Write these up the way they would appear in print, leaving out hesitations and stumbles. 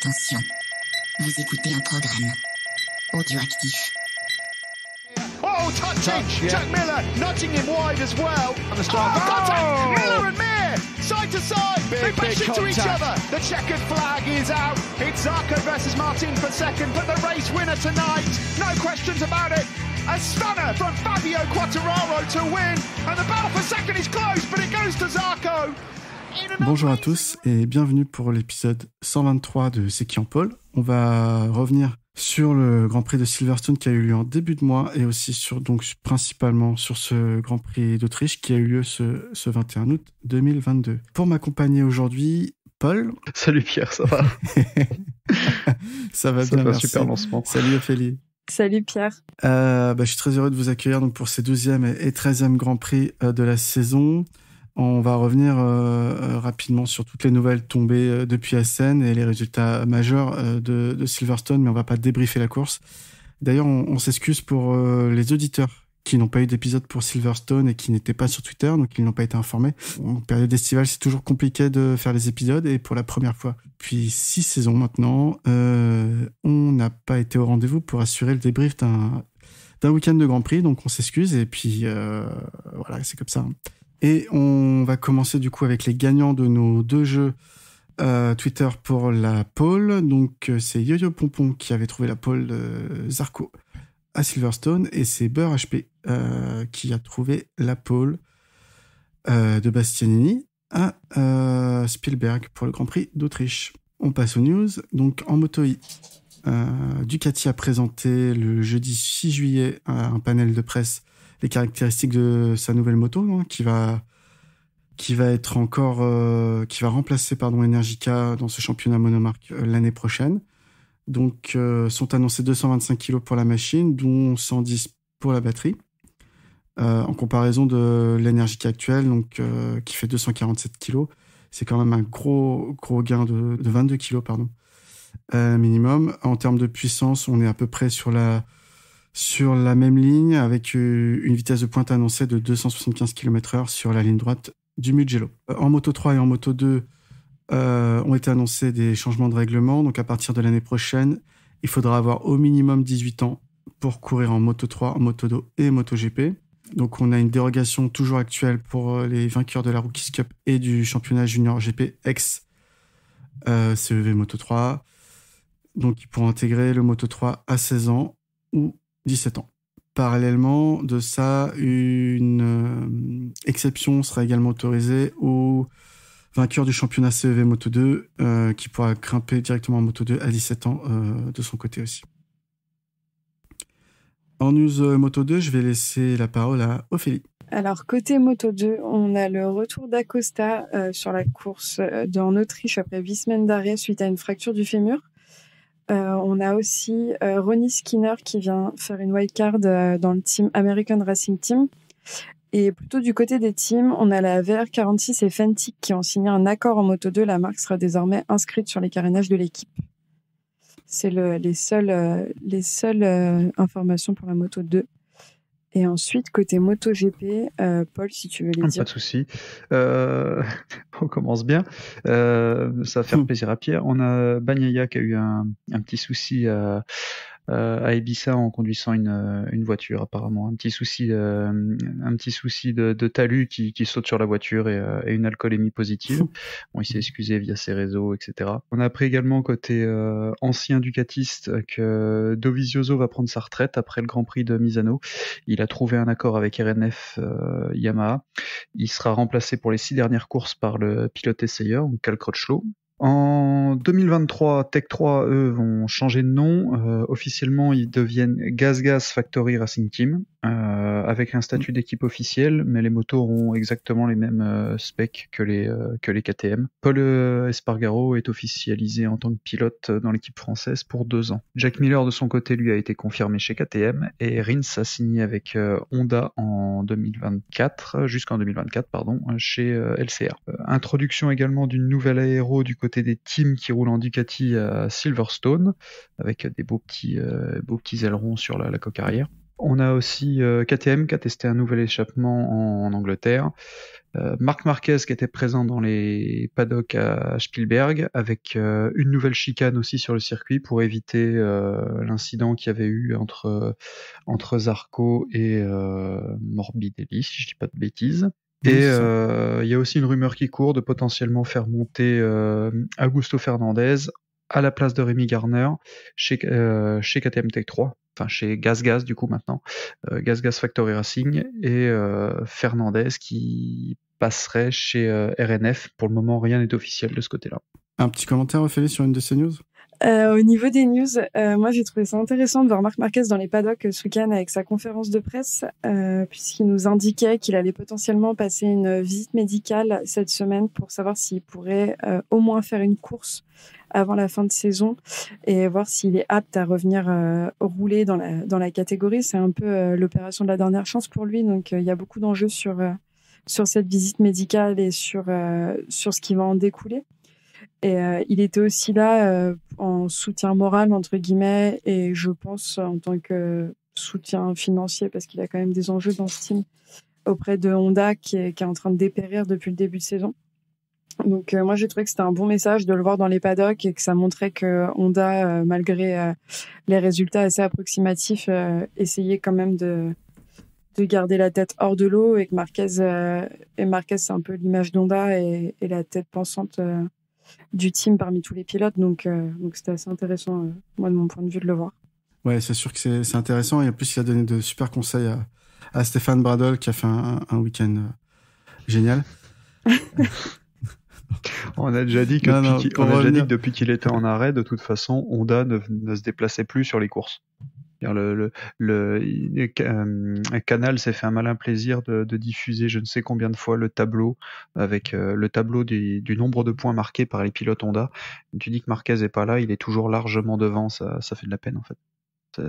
Attention, vous écoutez un programme audioactif. Oh, touching! Yeah. Jack Miller nudging him wide as well. On the start. Oh, contact! Oh! Miller and Mir, side to side. They Big bash into each contact. other. The checkered flag is out. It's Zarco versus Martin for second, but the race winner tonight, no questions about it. A stunner from Fabio Quartararo to win, and the battle for second is close, but it goes to Zarco. Bonjour à tous et bienvenue pour l'épisode 123 de C'est qui en pôle. On va revenir sur le Grand Prix de Silverstone qui a eu lieu en début de mois et aussi principalement sur ce Grand Prix d'Autriche qui a eu lieu ce 21 août 2022. Pour m'accompagner aujourd'hui, Paul. Salut Pierre, ça va? Ça va bien, merci. Super lancement. Salut Ophélie. Salut Pierre. Je suis très heureux de vous accueillir donc, pour ces 12e et 13e Grand Prix de la saison. On va revenir rapidement sur toutes les nouvelles tombées depuis Assen et les résultats majeurs de Silverstone, mais on va pas débriefer la course. D'ailleurs, on s'excuse pour les auditeurs qui n'ont pas eu d'épisode pour Silverstone et qui n'étaient pas sur Twitter, donc ils n'ont pas été informés. En période estivale, c'est toujours compliqué de faire les épisodes et pour la première fois depuis 6 saisons maintenant, on n'a pas été au rendez-vous pour assurer le débrief d'un week-end de Grand Prix, donc on s'excuse et puis voilà, c'est comme ça. Et on va commencer du coup avec les gagnants de nos deux jeux Twitter pour la pole. Donc c'est Yo-Yo Pompon qui avait trouvé la pole de Zarco à Silverstone et c'est Beurre HP qui a trouvé la pole de Bastianini à Spielberg pour le Grand Prix d'Autriche. On passe aux news. Donc en Moto E, Ducati a présenté le jeudi 6 juillet un panel de presse les caractéristiques de sa nouvelle moto qui va être encore qui va remplacer Energica dans ce championnat monomarque l'année prochaine. Donc sont annoncés 225 kg pour la machine, dont 110 pour la batterie. En comparaison de l'Energica actuelle, donc qui fait 247 kg, c'est quand même un gros gain de 22 kg minimum. En termes de puissance, on est à peu près sur la même ligne avec une vitesse de pointe annoncée de 275 km/h sur la ligne droite du Mugello. En Moto 3 et en Moto 2 ont été annoncés des changements de règlement. Donc à partir de l'année prochaine, il faudra avoir au minimum 18 ans pour courir en Moto 3, en Moto 2 et Moto GP. Donc on a une dérogation toujours actuelle pour les vainqueurs de la Rookies Cup et du championnat junior GP ex CEV Moto 3. Donc ils pourront intégrer le Moto 3 à 16 ans ou 17 ans. Parallèlement de ça, une exception sera également autorisée aux vainqueurs du championnat CEV Moto 2 qui pourra grimper directement en Moto 2 à 17 ans de son côté aussi. En news Moto 2, je vais laisser la parole à Ophélie. Alors côté Moto 2, on a le retour d'Acosta sur la course en Autriche après 8 semaines d'arrêt suite à une fracture du fémur. On a aussi Ronnie Skinner qui vient faire une wildcard dans le team American Racing Team. Et plutôt du côté des teams, on a la VR46 et Fentic qui ont signé un accord en Moto 2. La marque sera désormais inscrite sur les carénages de l'équipe. C'est les seules informations pour la Moto 2. Et ensuite, côté MotoGP, Paul, si tu veux les dire. Pas de souci. On commence bien. Ça va faire plaisir à Pierre. On a Bagnaia qui a eu un petit souci à Ibiza en conduisant une voiture apparemment. Un petit souci de talus qui saute sur la voiture et une alcoolémie positive. Bon, il s'est excusé via ses réseaux, etc. On a appris également côté ancien ducatiste que Dovizioso va prendre sa retraite après le Grand Prix de Misano. Il a trouvé un accord avec RNF Yamaha. Il sera remplacé pour les 6 dernières courses par le pilote essayeur, Cal Crutchlow. En 2023, Tech 3, eux, vont changer de nom. Officiellement, ils deviennent Gas Factory Racing Team, avec un statut d'équipe officielle, mais les motos auront exactement les mêmes specs que les KTM. Paul Espargaro est officialisé en tant que pilote dans l'équipe française pour 2 ans. Jack Miller, de son côté, lui, a été confirmé chez KTM, et Rins a signé avec Honda jusqu'en 2024, chez LCR. Introduction également d'une nouvelle aéro du côté des teams qui roulent en Ducati à Silverstone, avec des beaux petits ailerons sur la coque arrière. On a aussi KTM qui a testé un nouvel échappement en Angleterre. Marc Marquez qui était présent dans les paddocks à Spielberg avec une nouvelle chicane aussi sur le circuit pour éviter l'incident qu'il y avait eu entre Zarco et Morbidelli, si je dis pas de bêtises. Et il y a aussi une rumeur qui court de potentiellement faire monter Augusto Fernandez à la place de Rémi Garner chez KTM Tech 3, enfin chez GasGas du coup maintenant, GasGas Factory Racing, et Fernandez qui passerait chez RNF. Pour le moment, rien n'est officiel de ce côté-là. Un petit commentaire, Ophélie, sur une de ces news? Au niveau des news, moi j'ai trouvé ça intéressant de voir Marc Marquez dans les paddocks ce week-end avec sa conférence de presse, puisqu'il nous indiquait qu'il allait potentiellement passer une visite médicale cette semaine pour savoir s'il pourrait au moins faire une course avant la fin de saison et voir s'il est apte à revenir rouler dans la catégorie. C'est un peu l'opération de la dernière chance pour lui, donc il y a beaucoup d'enjeux sur cette visite médicale et sur ce qui va en découler. Et il était aussi là en soutien moral, entre guillemets, et je pense en tant que soutien financier, parce qu'il a quand même des enjeux dans ce team, auprès de Honda qui est en train de dépérir depuis le début de saison. Donc moi j'ai trouvé que c'était un bon message de le voir dans les paddocks et que ça montrait que Honda, malgré les résultats assez approximatifs, essayait quand même de garder la tête hors de l'eau, et que Marquez c'est un peu l'image d'Honda et la tête pensante du team parmi tous les pilotes, donc c'était assez intéressant, moi de mon point de vue, de le voir. Ouais, c'est sûr que c'est intéressant, et en plus il a donné de super conseils à Stéphane Bradl qui a fait un week-end génial. On a déjà dit que depuis qu'il était en arrêt, de toute façon, Honda ne se déplaçait plus sur les courses. Canal s'est fait un malin plaisir de diffuser je ne sais combien de fois le tableau avec le tableau du nombre de points marqués par les pilotes Honda. Tu dis que Marquez est pas là, il est toujours largement devant, ça fait de la peine en fait.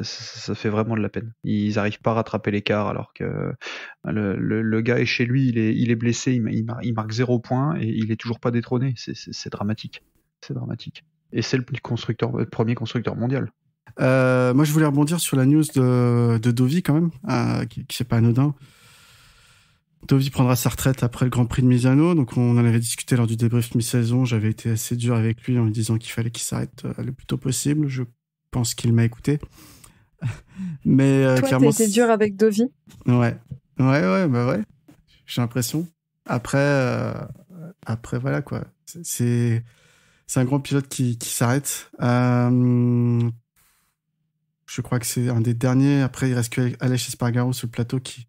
Ça fait vraiment de la peine. Ils n'arrivent pas à rattraper l'écart alors que le gars est chez lui, il est blessé, il marque 0 points et il est toujours pas détrôné. C'est dramatique. C'est dramatique. Et c'est le premier constructeur mondial. Moi, je voulais rebondir sur la news de Dovi quand même, qui c'est pas anodin. Dovi prendra sa retraite après le Grand Prix de Misano. Donc, on en avait discuté lors du débrief mi-saison. J'avais été assez dur avec lui en lui disant qu'il fallait qu'il s'arrête le plus tôt possible. Je pense qu'il m'a écouté. Mais toi, clairement, t'étais dur avec Dovi. Ouais, j'ai l'impression. Après voilà quoi. C'est un grand pilote qui s'arrête. Je crois que c'est un des derniers. Après, il reste que Aleix Espargaro sur le plateau qui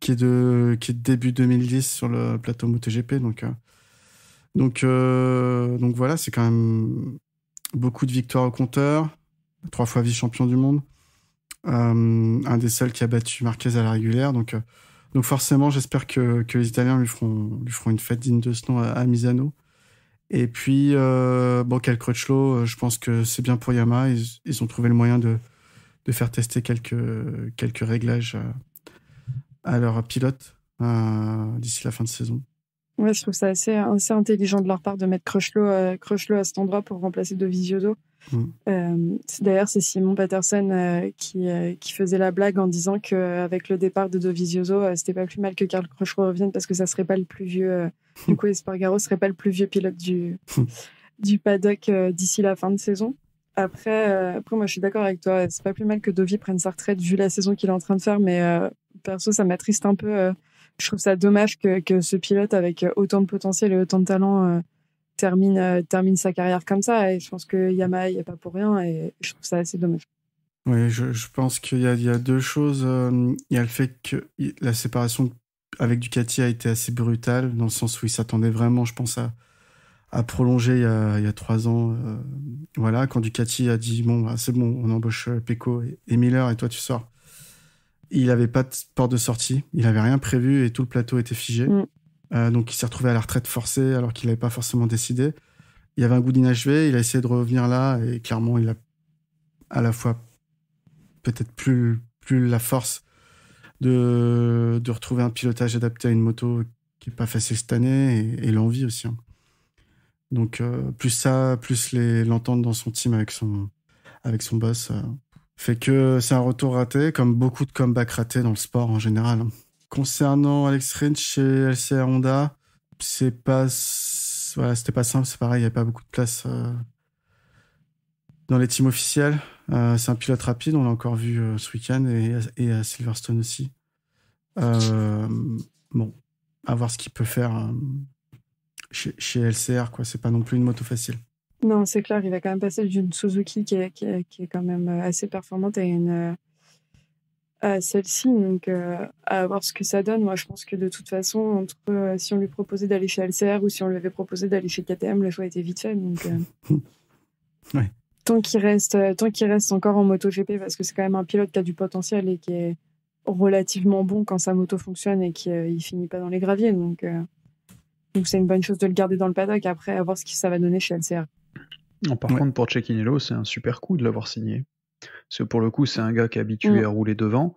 est de début 2010 sur le plateau MotoGP. Donc voilà, c'est quand même beaucoup de victoires au compteur. 3 fois vice-champion du monde. Un des seuls qui a battu Marquez à la régulière. Donc forcément, j'espère que les Italiens lui feront une fête digne de ce nom à Misano. Et puis, Cal Crutchlow, je pense que c'est bien pour Yamaha. Ils ont trouvé le moyen de faire tester quelques réglages à leurs pilotes d'ici la fin de saison. Ouais, je trouve ça assez intelligent de leur part de mettre Crutchlow à cet endroit pour remplacer Dovizioso. D'ailleurs, c'est Simon Patterson qui faisait la blague en disant qu'avec le départ de Dovizioso, c'était pas plus mal que Carl Crutchlow revienne parce que ça serait pas le plus vieux. Du coup, Espargaro serait pas le plus vieux pilote du paddock d'ici la fin de saison. Après, moi, je suis d'accord avec toi. C'est pas plus mal que Dovi prenne sa retraite vu la saison qu'il est en train de faire, mais perso, ça m'attriste un peu. Je trouve ça dommage que ce pilote avec autant de potentiel et autant de talent termine sa carrière comme ça. Et je pense que Yamaha, il n'y a pas pour rien, et je trouve ça assez dommage. Oui, je pense qu'il y a 2 choses. Il y a le fait que la séparation avec Ducati a été assez brutale, dans le sens où ils s'attendaient vraiment, je pense, à prolonger il y a 3 ans. Voilà, quand Ducati a dit bon, c'est bon, on embauche Pecco et Miller et toi tu sors. Il n'avait pas de porte de sortie, il n'avait rien prévu et tout le plateau était figé. Donc il s'est retrouvé à la retraite forcée alors qu'il n'avait pas forcément décidé. Il y avait un goût d'inachevé, il a essayé de revenir là et clairement il a à la fois peut-être plus la force de retrouver un pilotage adapté à une moto qui n'est pas facile cette année et l'envie aussi. Donc plus ça, plus l'entente dans son team avec son boss, fait que c'est un retour raté, comme beaucoup de comebacks ratés dans le sport en général. Concernant Alex Rins chez LCR Honda, c'était pas simple, c'est pareil, il n'y a pas beaucoup de place dans les teams officiels. C'est un pilote rapide, on l'a encore vu ce week-end et à Silverstone aussi. Bon, à voir ce qu'il peut faire chez LCR, quoi. C'est pas non plus une moto facile. Non, c'est clair, il va quand même passer d'une Suzuki qui est quand même assez performante à celle-ci. Donc, à voir ce que ça donne. Moi, je pense que de toute façon, entre si on lui proposait d'aller chez LCR ou si on lui avait proposé d'aller chez KTM, le choix était vite fait. Donc, ouais. Tant qu'il reste encore en MotoGP, parce que c'est quand même un pilote qui a du potentiel et qui est relativement bon quand sa moto fonctionne et qu'il finit pas dans les graviers. Donc, c'est une bonne chose de le garder dans le paddock. Après, à voir ce que ça va donner chez LCR. Par contre, pour Cecchinello, c'est un super coup de l'avoir signé. Parce que pour le coup, c'est un gars qui est habitué à rouler devant,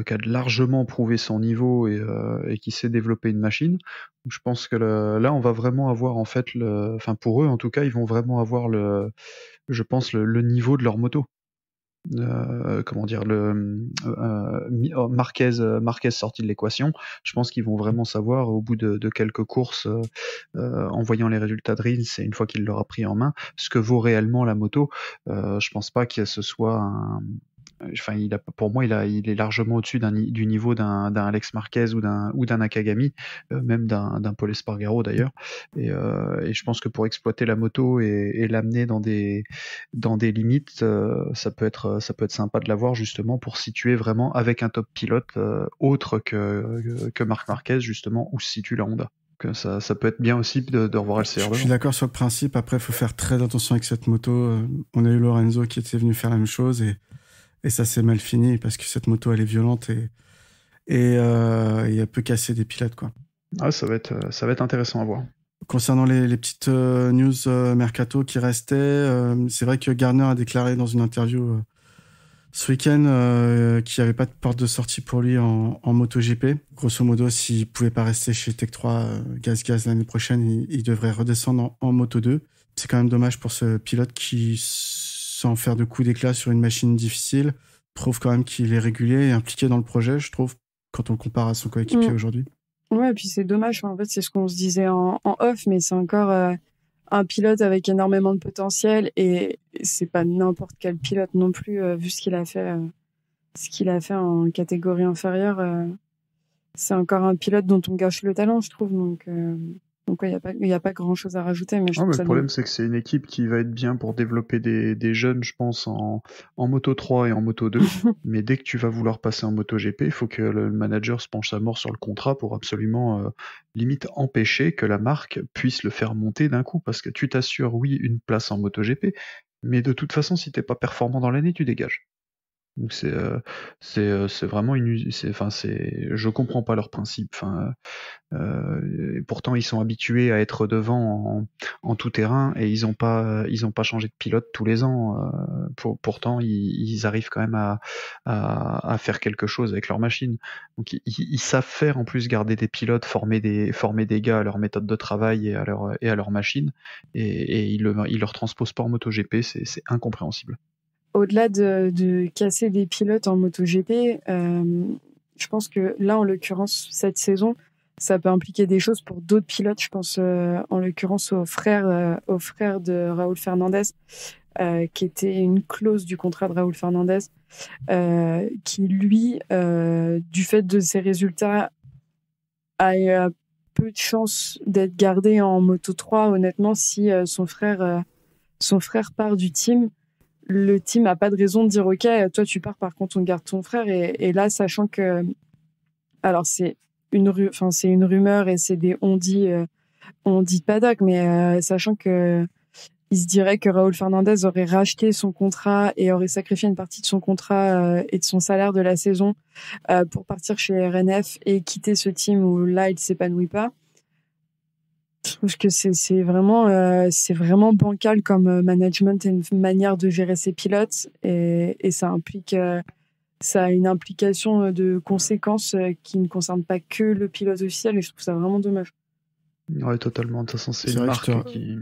qui a largement prouvé son niveau et qui sait développer une machine. Donc, je pense que là, on va vraiment avoir en fait, enfin pour eux en tout cas, ils vont vraiment avoir je pense le niveau de leur moto. Comment dire, Marquez sorti de l'équation. Je pense qu'ils vont vraiment savoir au bout de quelques courses, en voyant les résultats de Rins et une fois qu'il l'aura pris en main, ce que vaut réellement la moto. Je pense pas que ce soit enfin, pour moi, il est largement au-dessus du niveau d'un Alex Marquez ou d'un Nakagami, même d'un Paul Espargaro d'ailleurs. Et je pense que pour exploiter la moto et l'amener dans des limites, ça peut être sympa de l'avoir justement pour situer vraiment avec un top pilote autre que Marc Marquez justement où se situe la Honda. Que ça peut être bien aussi de revoir LCR. Je suis d'accord sur le principe. Après, il faut faire très attention avec cette moto. On a eu Lorenzo qui était venu faire la même chose et ça s'est mal fini parce que cette moto elle est violente et elle peut casser des pilotes, quoi. Ah, ça va être intéressant à voir. Concernant les petites news mercato qui restaient, c'est vrai que Garner a déclaré dans une interview ce week-end qu'il n'y avait pas de porte de sortie pour lui en MotoGP. Grosso modo, s'il pouvait pas rester chez Tech 3 Gaz l'année prochaine, il devrait redescendre en Moto2. C'est quand même dommage pour ce pilote qui, sans faire de coups d'éclat sur une machine difficile, trouve quand même qu'il est régulier et impliqué dans le projet, je trouve, quand on le compare à son coéquipier aujourd'hui. Ouais, et puis c'est dommage. En fait, c'est ce qu'on se disait en off, mais c'est encore un pilote avec énormément de potentiel et c'est pas n'importe quel pilote non plus, vu ce qu'il a fait en catégorie inférieure. C'est encore un pilote dont on gâche le talent, je trouve. Donc ouais, il y a pas grand chose à rajouter. Mais le problème, c'est que c'est une équipe qui va être bien pour développer des jeunes, je pense, en Moto 3 et en Moto 2. Mais dès que tu vas vouloir passer en MotoGP, il faut que le manager se penche à mort sur le contrat pour absolument, limite, empêcher que la marque puisse le faire monter d'un coup. Parce que tu t'assures, oui, une place en MotoGP, mais de toute façon, si t'es pas performant dans l'année, tu dégages. Donc c'est vraiment je comprends pas leur principe. Pourtant ils sont habitués à être devant en tout terrain et ils ont pas changé de pilote tous les ans. Pourtant ils arrivent quand même à faire quelque chose avec leur machine. Donc ils savent faire en plus garder des pilotes, former des gars à leur méthode de travail et à leur machine et ils leur transposent pas en MotoGP. C'est incompréhensible. Au-delà de casser des pilotes en MotoGP, je pense que là, en l'occurrence, cette saison, ça peut impliquer des choses pour d'autres pilotes. Je pense en l'occurrence au frère de Raúl Fernandez, qui était une clause du contrat de Raúl Fernandez, qui lui, du fait de ses résultats, a peu de chances d'être gardé en Moto 3. Honnêtement, si son frère part du team, le team n'a pas de raison de dire ok, toi tu pars, par contre on garde ton frère. Et là, sachant que, alors c'est une rumeur et c'est des on dit paddock, mais sachant que il se dirait que Raúl Fernandez aurait racheté son contrat et aurait sacrifié une partie de son contrat et de son salaire de la saison pour partir chez RNF et quitter ce team où là il s'épanouit pas. Je trouve que c'est vraiment bancal comme management et une manière de gérer ses pilotes et ça a une implication de conséquences qui ne concerne pas que le pilote officiel et je trouve ça vraiment dommage. Ouais, totalement. De toute façon, c'est une marque qui...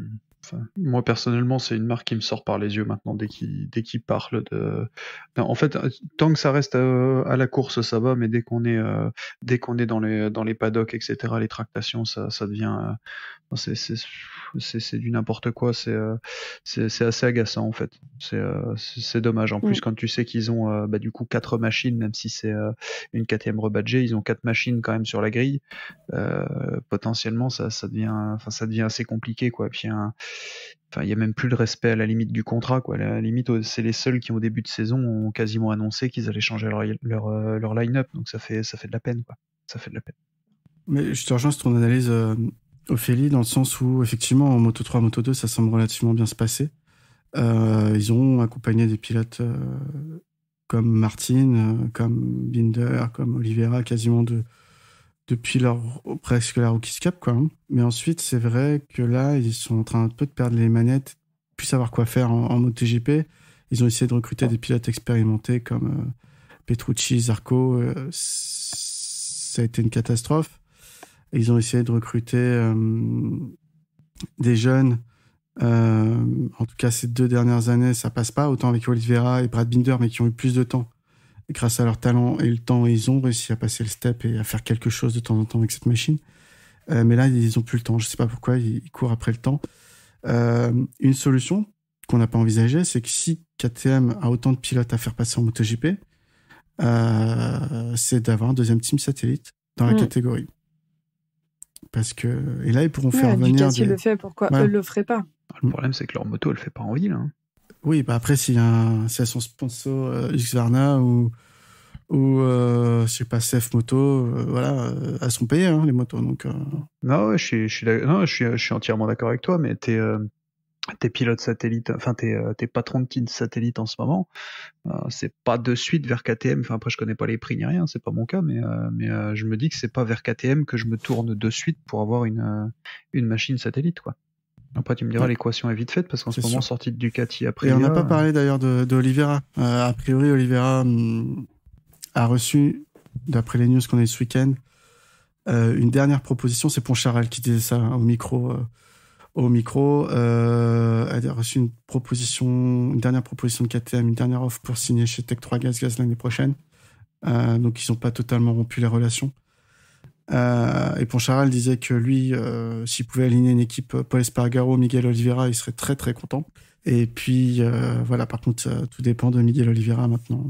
Moi personnellement, c'est une marque qui me sort par les yeux maintenant dès qu'il parle de. Non, en fait, tant que ça reste à la course, ça va, mais dès qu'on est dans les paddocks, etc., les tractations, ça devient. C'est du n'importe quoi. C'est assez agaçant en fait. C'est dommage. En plus, quand tu sais qu'ils ont du coup 4 machines, même si c'est une KTM rebadgée, ils ont 4 machines quand même sur la grille. Potentiellement, ça devient assez compliqué quoi. Puis il y a même plus de respect à la limite du contrat quoi. À la limite, c'est les seuls qui au début de saison ont quasiment annoncé qu'ils allaient changer leur line-up. Donc ça fait de la peine quoi. Ça fait de la peine. Mais je te rejoins sur ton analyse, Ophélie, dans le sens où effectivement en Moto 3, Moto 2, ça semble relativement bien se passer. Ils ont accompagné des pilotes comme Martin, comme Binder, comme Oliveira, quasiment depuis presque la Rookies Cup, quoi. Mais ensuite, c'est vrai que là, ils sont en train un peu de perdre les manettes, plus savoir quoi faire en MotoGP. Ils ont essayé de recruter des pilotes expérimentés comme Petrucci, Zarco. Ça a été une catastrophe. Et ils ont essayé de recruter des jeunes. En tout cas, ces 2 dernières années, ça passe pas. Autant avec Oliveira et Brad Binder, mais qui ont eu plus de temps. Et grâce à leur talent et le temps, ils ont réussi à passer le step et à faire quelque chose de temps en temps avec cette machine. Mais là, ils ont plus le temps. Je sais pas pourquoi, ils courent après le temps. Une solution qu'on n'a pas envisagée, c'est que si KTM a autant de pilotes à faire passer en MotoGP, c'est d'avoir un deuxième team satellite dans la catégorie. Parce que... Et là, ils pourront faire venir... Ducati le fait, pourquoi eux le feraient pas? Le problème, c'est que leur moto, elle fait pas en ville. Hein. Oui, après, si elles sont sponsor Husqvarna ou je sais pas, CF Moto, voilà, elles sont payées, les motos. Donc, Non, ouais, je suis entièrement d'accord avec toi, mais tes pilotes satellites, enfin tes patrons de team satellites en ce moment, c'est pas de suite vers KTM. Enfin après je connais pas les prix ni rien, c'est pas mon cas, mais je me dis que c'est pas vers KTM que je me tourne de suite pour avoir une machine satellite quoi. Après tu me diras l'équation est vite faite parce qu'en ce moment sortie de Ducati après. Et on n'a pas parlé d'ailleurs de Oliveira. A priori Oliveira a reçu, d'après les news qu'on a eu ce week-end, une dernière proposition. C'est Poncharal qui disait ça au micro. Elle a reçu une dernière proposition de KTM, une dernière offre pour signer chez Tech 3 Gaz l'année prochaine. Donc ils n'ont pas totalement rompu les relations. Et Poncharal disait que lui, s'il pouvait aligner une équipe Paul Espargaro, Miguel Oliveira, il serait très très content. Et puis voilà, par contre, tout dépend de Miguel Oliveira maintenant.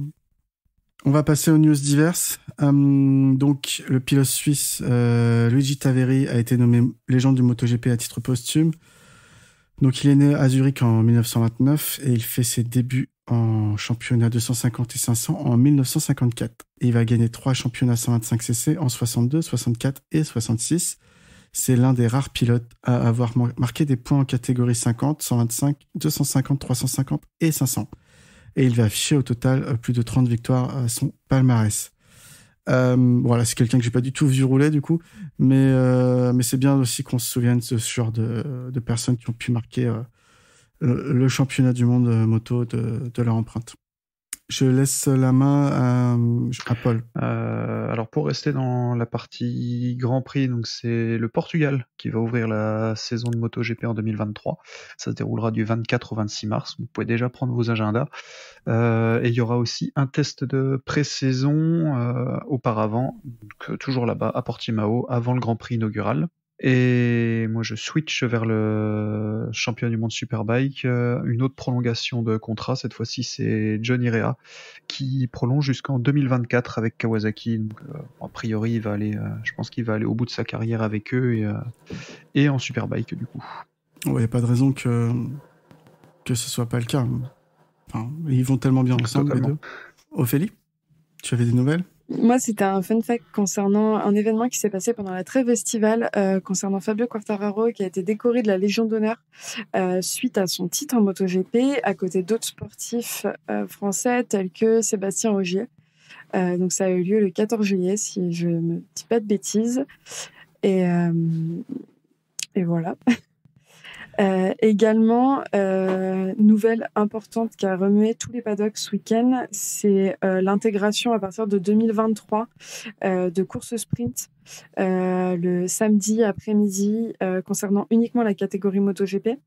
On va passer aux news diverses. Donc, le pilote suisse Luigi Taveri a été nommé légende du MotoGP à titre posthume. Donc, il est né à Zurich en 1929 et il fait ses débuts en championnat 250 et 500 en 1954. Et il va gagner 3 championnats 125cc en 62, 64 et 66. C'est l'un des rares pilotes à avoir marqué des points en catégorie 50, 125, 250, 350 et 500. Et il va afficher au total plus de 30 victoires à son palmarès. Voilà, c'est quelqu'un que j'ai pas du tout vu rouler du coup, mais c'est bien aussi qu'on se souvienne de ce genre de personnes qui ont pu marquer le championnat du monde moto de leur empreinte. Je laisse la main à Paul. Alors pour rester dans la partie Grand Prix, donc c'est le Portugal qui va ouvrir la saison de MotoGP en 2023. Ça se déroulera du 24 au 26 mars. Vous pouvez déjà prendre vos agendas. Et il y aura aussi un test de pré-saison auparavant, donc, toujours là-bas à Portimao, avant le Grand Prix inaugural. Et moi je switch vers le champion du monde Superbike, une autre prolongation de contrat, cette fois-ci c'est Johnny Rea qui prolonge jusqu'en 2024 avec Kawasaki, donc a priori il va aller, je pense qu'il va aller au bout de sa carrière avec eux et en Superbike du coup. Il n'y a pas de raison que ce soit pas le cas. Enfin, ils vont tellement bien ensemble les deux. Ophélie, tu avais des nouvelles ? Moi, c'était un fun fact concernant un événement qui s'est passé pendant la trêve estivale, concernant Fabio Quartararo, qui a été décoré de la Légion d'honneur suite à son titre en MotoGP, à côté d'autres sportifs français tels que Sébastien Ogier. Donc ça a eu lieu le 14 juillet, si je ne dis pas de bêtises. Et voilà. Également, nouvelle importante qui a remué tous les paddocks ce week-end, c'est l'intégration à partir de 2023 de courses sprint le samedi après-midi concernant uniquement la catégorie MotoGP.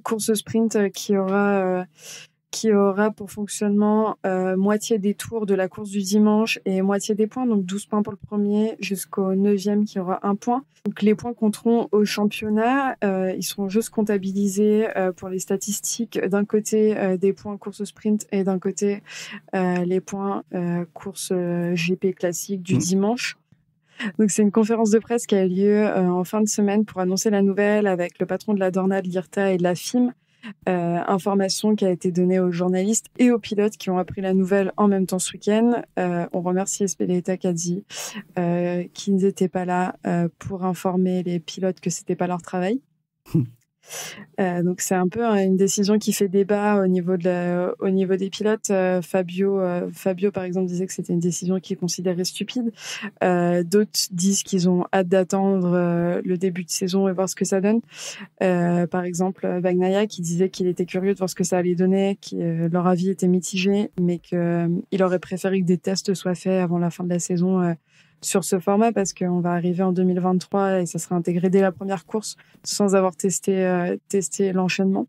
Course sprint qui aura pour fonctionnement moitié des tours de la course du dimanche et moitié des points, donc 12 points pour le premier jusqu'au 9e qui aura 1 point. Donc les points compteront au championnat, ils seront juste comptabilisés pour les statistiques, d'un côté des points course sprint et d'un côté les points course GP classique du dimanche. Donc c'est une conférence de presse qui a eu lieu en fin de semaine pour annoncer la nouvelle avec le patron de la Dorna, de l'IRTA et de la FIM. Information qui a été donnée aux journalistes et aux pilotes qui ont appris la nouvelle en même temps ce week-end. On remercie Speleta Caddy qui n'étaient pas là pour informer les pilotes que c'était pas leur travail. Donc c'est un peu une décision qui fait débat au niveau des pilotes. Fabio par exemple disait que c'était une décision qu'il considérait stupide. D'autres disent qu'ils ont hâte d'attendre le début de saison et voir ce que ça donne. Par exemple Bagnaia qui disait qu'il était curieux de voir ce que ça allait donner, que leur avis était mitigé, mais qu'il aurait préféré que des tests soient faits avant la fin de la saison sur ce format, parce qu'on va arriver en 2023 et ça sera intégré dès la première course sans avoir testé l'enchaînement.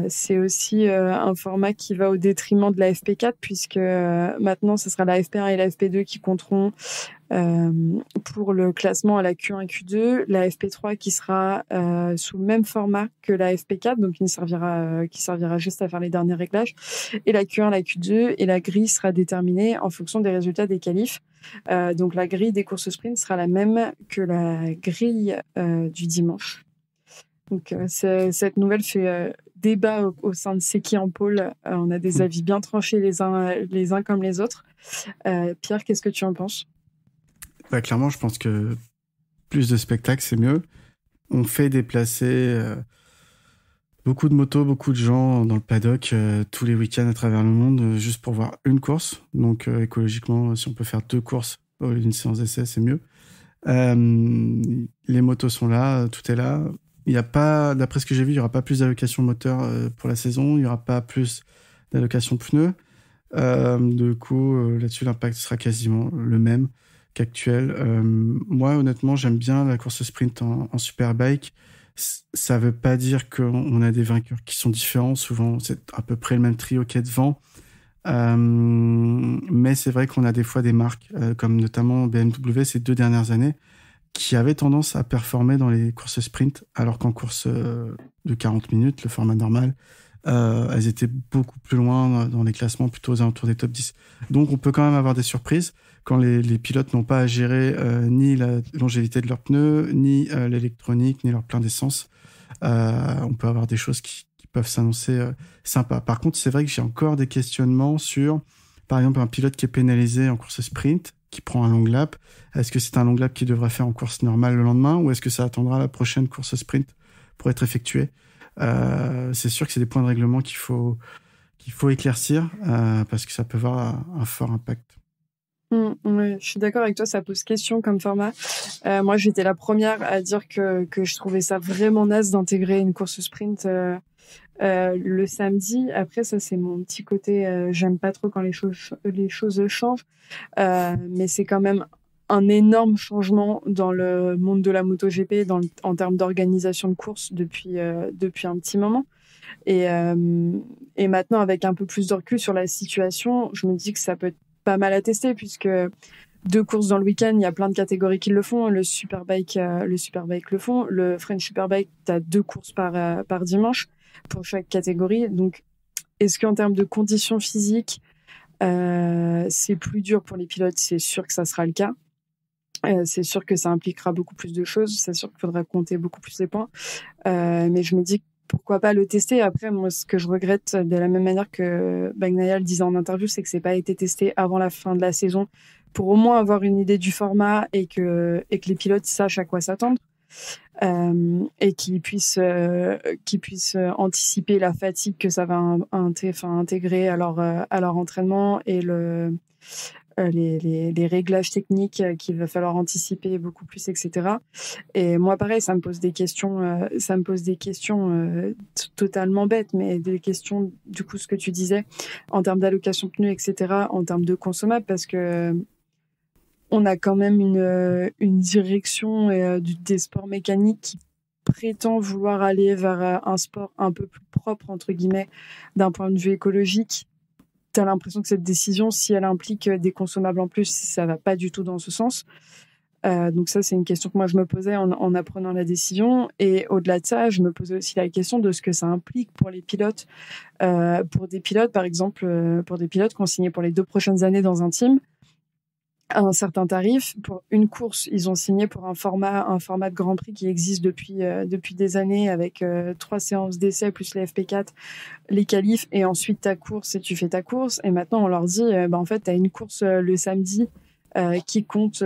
C'est aussi un format qui va au détriment de la FP4 puisque maintenant ce sera la FP1 et la FP2 qui compteront pour le classement à la Q1 Q2, la FP3 qui sera sous le même format que la FP4, donc qui servira juste à faire les derniers réglages, et la Q1, la Q2, et la grille sera déterminée en fonction des résultats des qualifs. Donc la grille des courses sprint sera la même que la grille du dimanche. Donc cette nouvelle fait débat au sein de Seki en pôle. On a des avis bien tranchés les uns comme les autres. Pierre, qu'est-ce que tu en penses ? Clairement, je pense que plus de spectacles, c'est mieux. On fait déplacer beaucoup de motos, beaucoup de gens dans le paddock tous les week-ends à travers le monde juste pour voir une course. Donc écologiquement, si on peut faire 2 courses au lieu d'une séance d'essai, c'est mieux. Les motos sont là, tout est là. Il y a pas, d'après ce que j'ai vu, il y aura pas plus d'allocation moteur pour la saison. Il y aura pas plus d'allocation pneus. Du coup, là-dessus, l'impact sera quasiment le même qu'actuel. Moi, honnêtement, j'aime bien la course sprint en Superbike. Ça veut pas dire qu'on a des vainqueurs qui sont différents. Souvent, c'est à peu près le même trio qui est devant. Mais c'est vrai qu'on a des fois des marques, comme notamment BMW ces 2 dernières années, qui avaient tendance à performer dans les courses sprint, alors qu'en course de 40 minutes, le format normal, elles étaient beaucoup plus loin dans les classements, plutôt aux alentours des top 10. Donc on peut quand même avoir des surprises quand les pilotes n'ont pas à gérer ni la longévité de leurs pneus, ni l'électronique, ni leur plein d'essence. On peut avoir des choses qui peuvent s'annoncer sympas. Par contre, c'est vrai que j'ai encore des questionnements sur, par exemple, un pilote qui est pénalisé en course sprint, qui prend un long lap. Est-ce que c'est un long lap qu'il devrait faire en course normale le lendemain, ou est-ce que ça attendra la prochaine course sprint pour être effectué ? C'est sûr que c'est des points de règlement qu'il faut éclaircir parce que ça peut avoir un fort impact. Ouais, je suis d'accord avec toi, ça pose question comme format. Moi, j'étais la première à dire que je trouvais ça vraiment naze d'intégrer une course sprint le samedi. Après, ça, c'est mon petit côté. J'aime pas trop quand les choses changent, mais c'est quand même un énorme changement dans le monde de la MotoGP en termes d'organisation de course depuis un petit moment. Et maintenant, avec un peu plus de recul sur la situation, je me dis que ça peut être pas mal à tester, puisque 2 courses dans le week-end, il y a plein de catégories qui le font. Le Superbike le font. Le French Superbike, tu as 2 courses par dimanche pour chaque catégorie. Donc, est-ce qu'en termes de conditions physiques, c'est plus dur pour les pilotes ? C'est sûr que ça sera le cas. C'est sûr que ça impliquera beaucoup plus de choses. C'est sûr qu'il faudra compter beaucoup plus les points. Mais je me dis pourquoi pas le tester. Après, moi, ce que je regrette, de la même manière que Bagnaia le disait en interview, c'est que c'est pas été testé avant la fin de la saison pour au moins avoir une idée du format et que les pilotes sachent à quoi s'attendre. Et qu'ils puissent anticiper la fatigue que ça va intégrer à leur entraînement et les réglages techniques qu'il va falloir anticiper beaucoup plus, etc. Et moi, pareil, ça me pose des questions totalement bêtes, mais des questions, du coup, ce que tu disais, en termes d'allocation pneus, etc., en termes de consommables, parce que on a quand même une direction des sports mécaniques qui prétend vouloir aller vers un sport un peu plus propre, entre guillemets, d'un point de vue écologique, tu as l'impression que cette décision, si elle implique des consommables en plus, ça va pas du tout dans ce sens. Donc ça, c'est une question que moi, je me posais en apprenant la décision. Et au-delà de ça, je me posais aussi la question de ce que ça implique pour les pilotes. Pour des pilotes, par exemple, pour des pilotes qui ont signé pour les 2 prochaines années dans un team, à un certain tarif. Pour une course, ils ont signé pour un format de Grand Prix qui existe depuis des années avec 3 séances d'essai plus les FP4, les qualifs et ensuite ta course et tu fais ta course. Et maintenant, on leur dit, en fait, tu as une course le samedi qui compte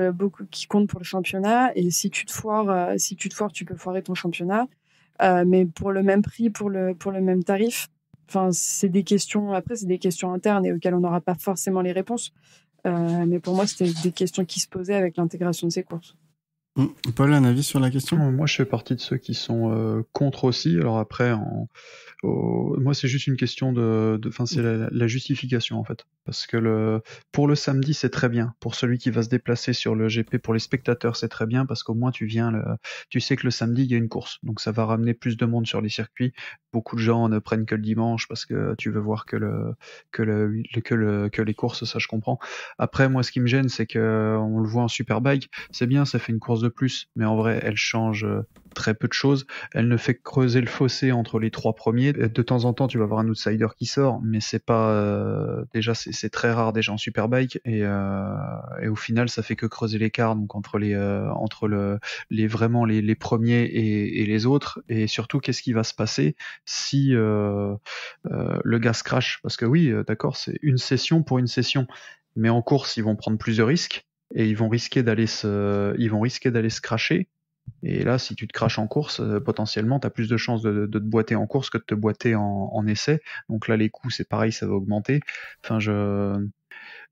pour le championnat. Et si tu te foires, tu peux foirer ton championnat. Mais pour le même prix, pour le même tarif. Enfin, c'est des questions internes et auxquelles on n'aura pas forcément les réponses. Mais pour moi, c'était des questions qui se posaient avec l'intégration de ces courses. Paul, un avis sur la question ? Moi, je fais partie de ceux qui sont contre aussi. Alors après, moi, c'est juste une question c'est la justification en fait, parce que pour le samedi, c'est très bien. Pour celui qui va se déplacer sur le GP, pour les spectateurs, c'est très bien parce qu'au moins tu sais que le samedi il y a une course, donc ça va ramener plus de monde sur les circuits. Beaucoup de gens ne prennent que le dimanche parce que tu veux voir que les courses, ça je comprends. Après, moi, ce qui me gêne, c'est que on le voit en Superbike, c'est bien, ça fait une course de plus, mais en vrai, elle change très peu de choses. Elle ne fait que creuser le fossé entre les 3 premiers. De temps en temps, tu vas avoir un outsider qui sort, mais c'est pas déjà c'est très rare déjà en Superbike et au final, ça fait que creuser l'écart donc entre les vraiment les premiers et les autres. Et surtout, qu'est-ce qui va se passer si le gars se crash? Parce que oui, d'accord, c'est une session pour une session, mais en course, ils vont prendre plus de risques et ils vont risquer d'aller se crasher. Et là, si tu te craches en course, potentiellement, tu as plus de chances de te boiter en course que de te boiter en essai. Donc là, les coûts, c'est pareil, ça va augmenter. Enfin,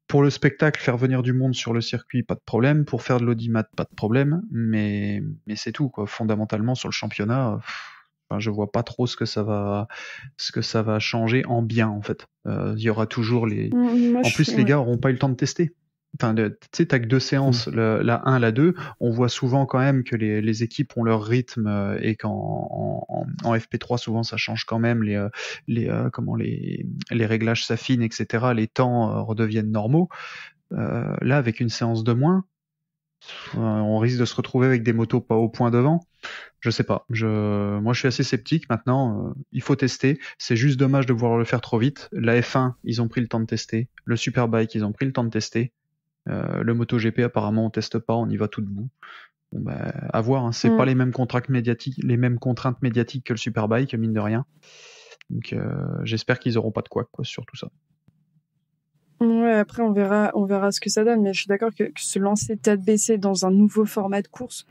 pour le spectacle, faire venir du monde sur le circuit, pas de problème. Pour faire de l'audimat, pas de problème. Mais c'est tout, quoi. Fondamentalement, sur le championnat, je vois pas trop ce que ça va changer en bien, en fait. Il y aura toujours les gars auront pas eu le temps de tester. Enfin, tu sais, t'as que 2 séances, la 1, la 2. On voit souvent quand même que les équipes ont leur rythme et qu'en FP3 souvent ça change quand même, les réglages s'affinent, etc. Les temps redeviennent normaux. Là, avec une séance de moins, on risque de se retrouver avec des motos pas au point devant. Je sais pas. Moi, je suis assez sceptique. Maintenant, il faut tester. C'est juste dommage de vouloir le faire trop vite. La F1, ils ont pris le temps de tester. Le Superbike, ils ont pris le temps de tester. Le MotoGP, apparemment, on teste pas, on y va tout debout. Bon, à voir, hein. C'est pas les mêmes contraintes médiatiques que le Superbike, mine de rien. Donc, j'espère qu'ils auront pas de couac, quoi, sur tout ça. Ouais, après, on verra ce que ça donne, mais je suis d'accord que se lancer tête baissée dans un nouveau format de course,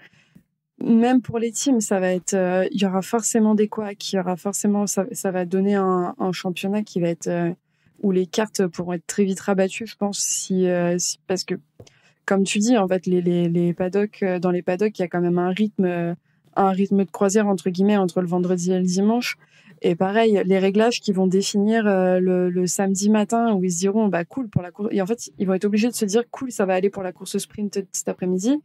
même pour les teams, ça va être, il y aura forcément des couacs, ça va donner un championnat qui va être, où les cartes pourront être très vite rabattues, je pense, parce que, comme tu dis, en fait, les paddocks, dans les paddocks, il y a quand même un rythme de croisière, entre guillemets, entre le vendredi et le dimanche. Et pareil, les réglages qui vont définir le samedi matin, où ils se diront, cool pour la course. Et en fait, ils vont être obligés de se dire, cool, ça va aller pour la course sprint cet après-midi.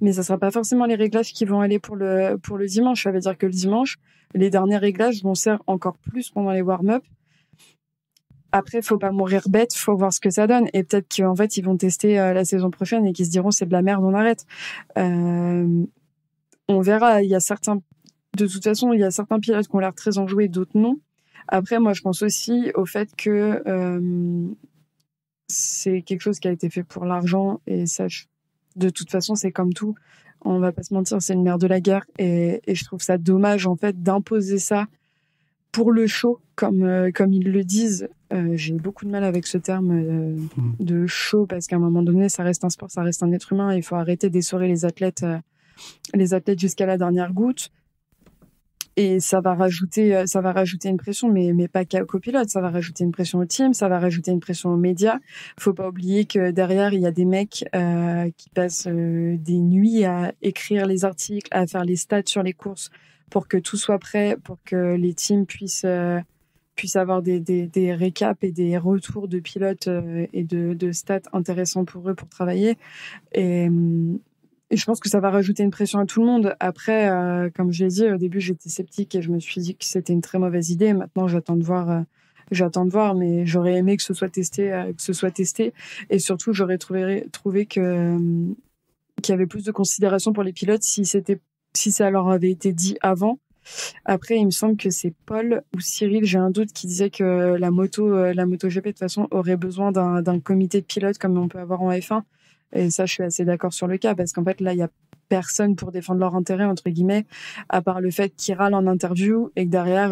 Mais ça sera pas forcément les réglages qui vont aller pour le dimanche. Ça veut dire que le dimanche, les derniers réglages vont servir encore plus pendant les warm-up. Après, faut pas mourir bête, faut voir ce que ça donne. Et peut-être qu'en fait, ils vont tester la saison prochaine et qu'ils se diront, c'est de la merde, on arrête. On verra. De toute façon, il y a certains pilotes qui ont l'air très enjoués, d'autres non. Après, moi, je pense aussi au fait que c'est quelque chose qui a été fait pour l'argent. Et ça, de toute façon, c'est comme tout. On va pas se mentir, c'est une merde de la guerre. Et je trouve ça dommage, en fait, d'imposer ça pour le show, comme ils le disent. J'ai beaucoup de mal avec ce terme de show, parce qu'à un moment donné, ça reste un sport, ça reste un être humain. Il faut arrêter d'essorer les athlètes jusqu'à la dernière goutte. Et ça va rajouter une pression, mais pas qu'aux copilotes. Ça va rajouter une pression au team, ça va rajouter une pression aux médias. Faut pas oublier que derrière, il y a des mecs qui passent des nuits à écrire les articles, à faire les stats sur les courses pour que tout soit prêt, pour que les teams puissent avoir des récaps et des retours de pilotes et de stats intéressants pour eux pour travailler. Et Et je pense que ça va rajouter une pression à tout le monde. Après, comme je l'ai dit, au début, j'étais sceptique et je me suis dit que c'était une très mauvaise idée. Maintenant, j'attends de voir, mais j'aurais aimé que ce soit testé. Et surtout, j'aurais trouvé qu'il y avait plus de considération pour les pilotes si ça leur avait été dit avant. Après, il me semble que c'est Paul ou Cyril, j'ai un doute, qui disait que la MotoGP, de toute façon, aurait besoin d'un comité de pilotes comme on peut avoir en F1. Et ça, je suis assez d'accord sur le cas, parce qu'en fait, là, il y a personne pour défendre leur intérêt, entre guillemets, à part le fait qu'ils râlent en interview et que derrière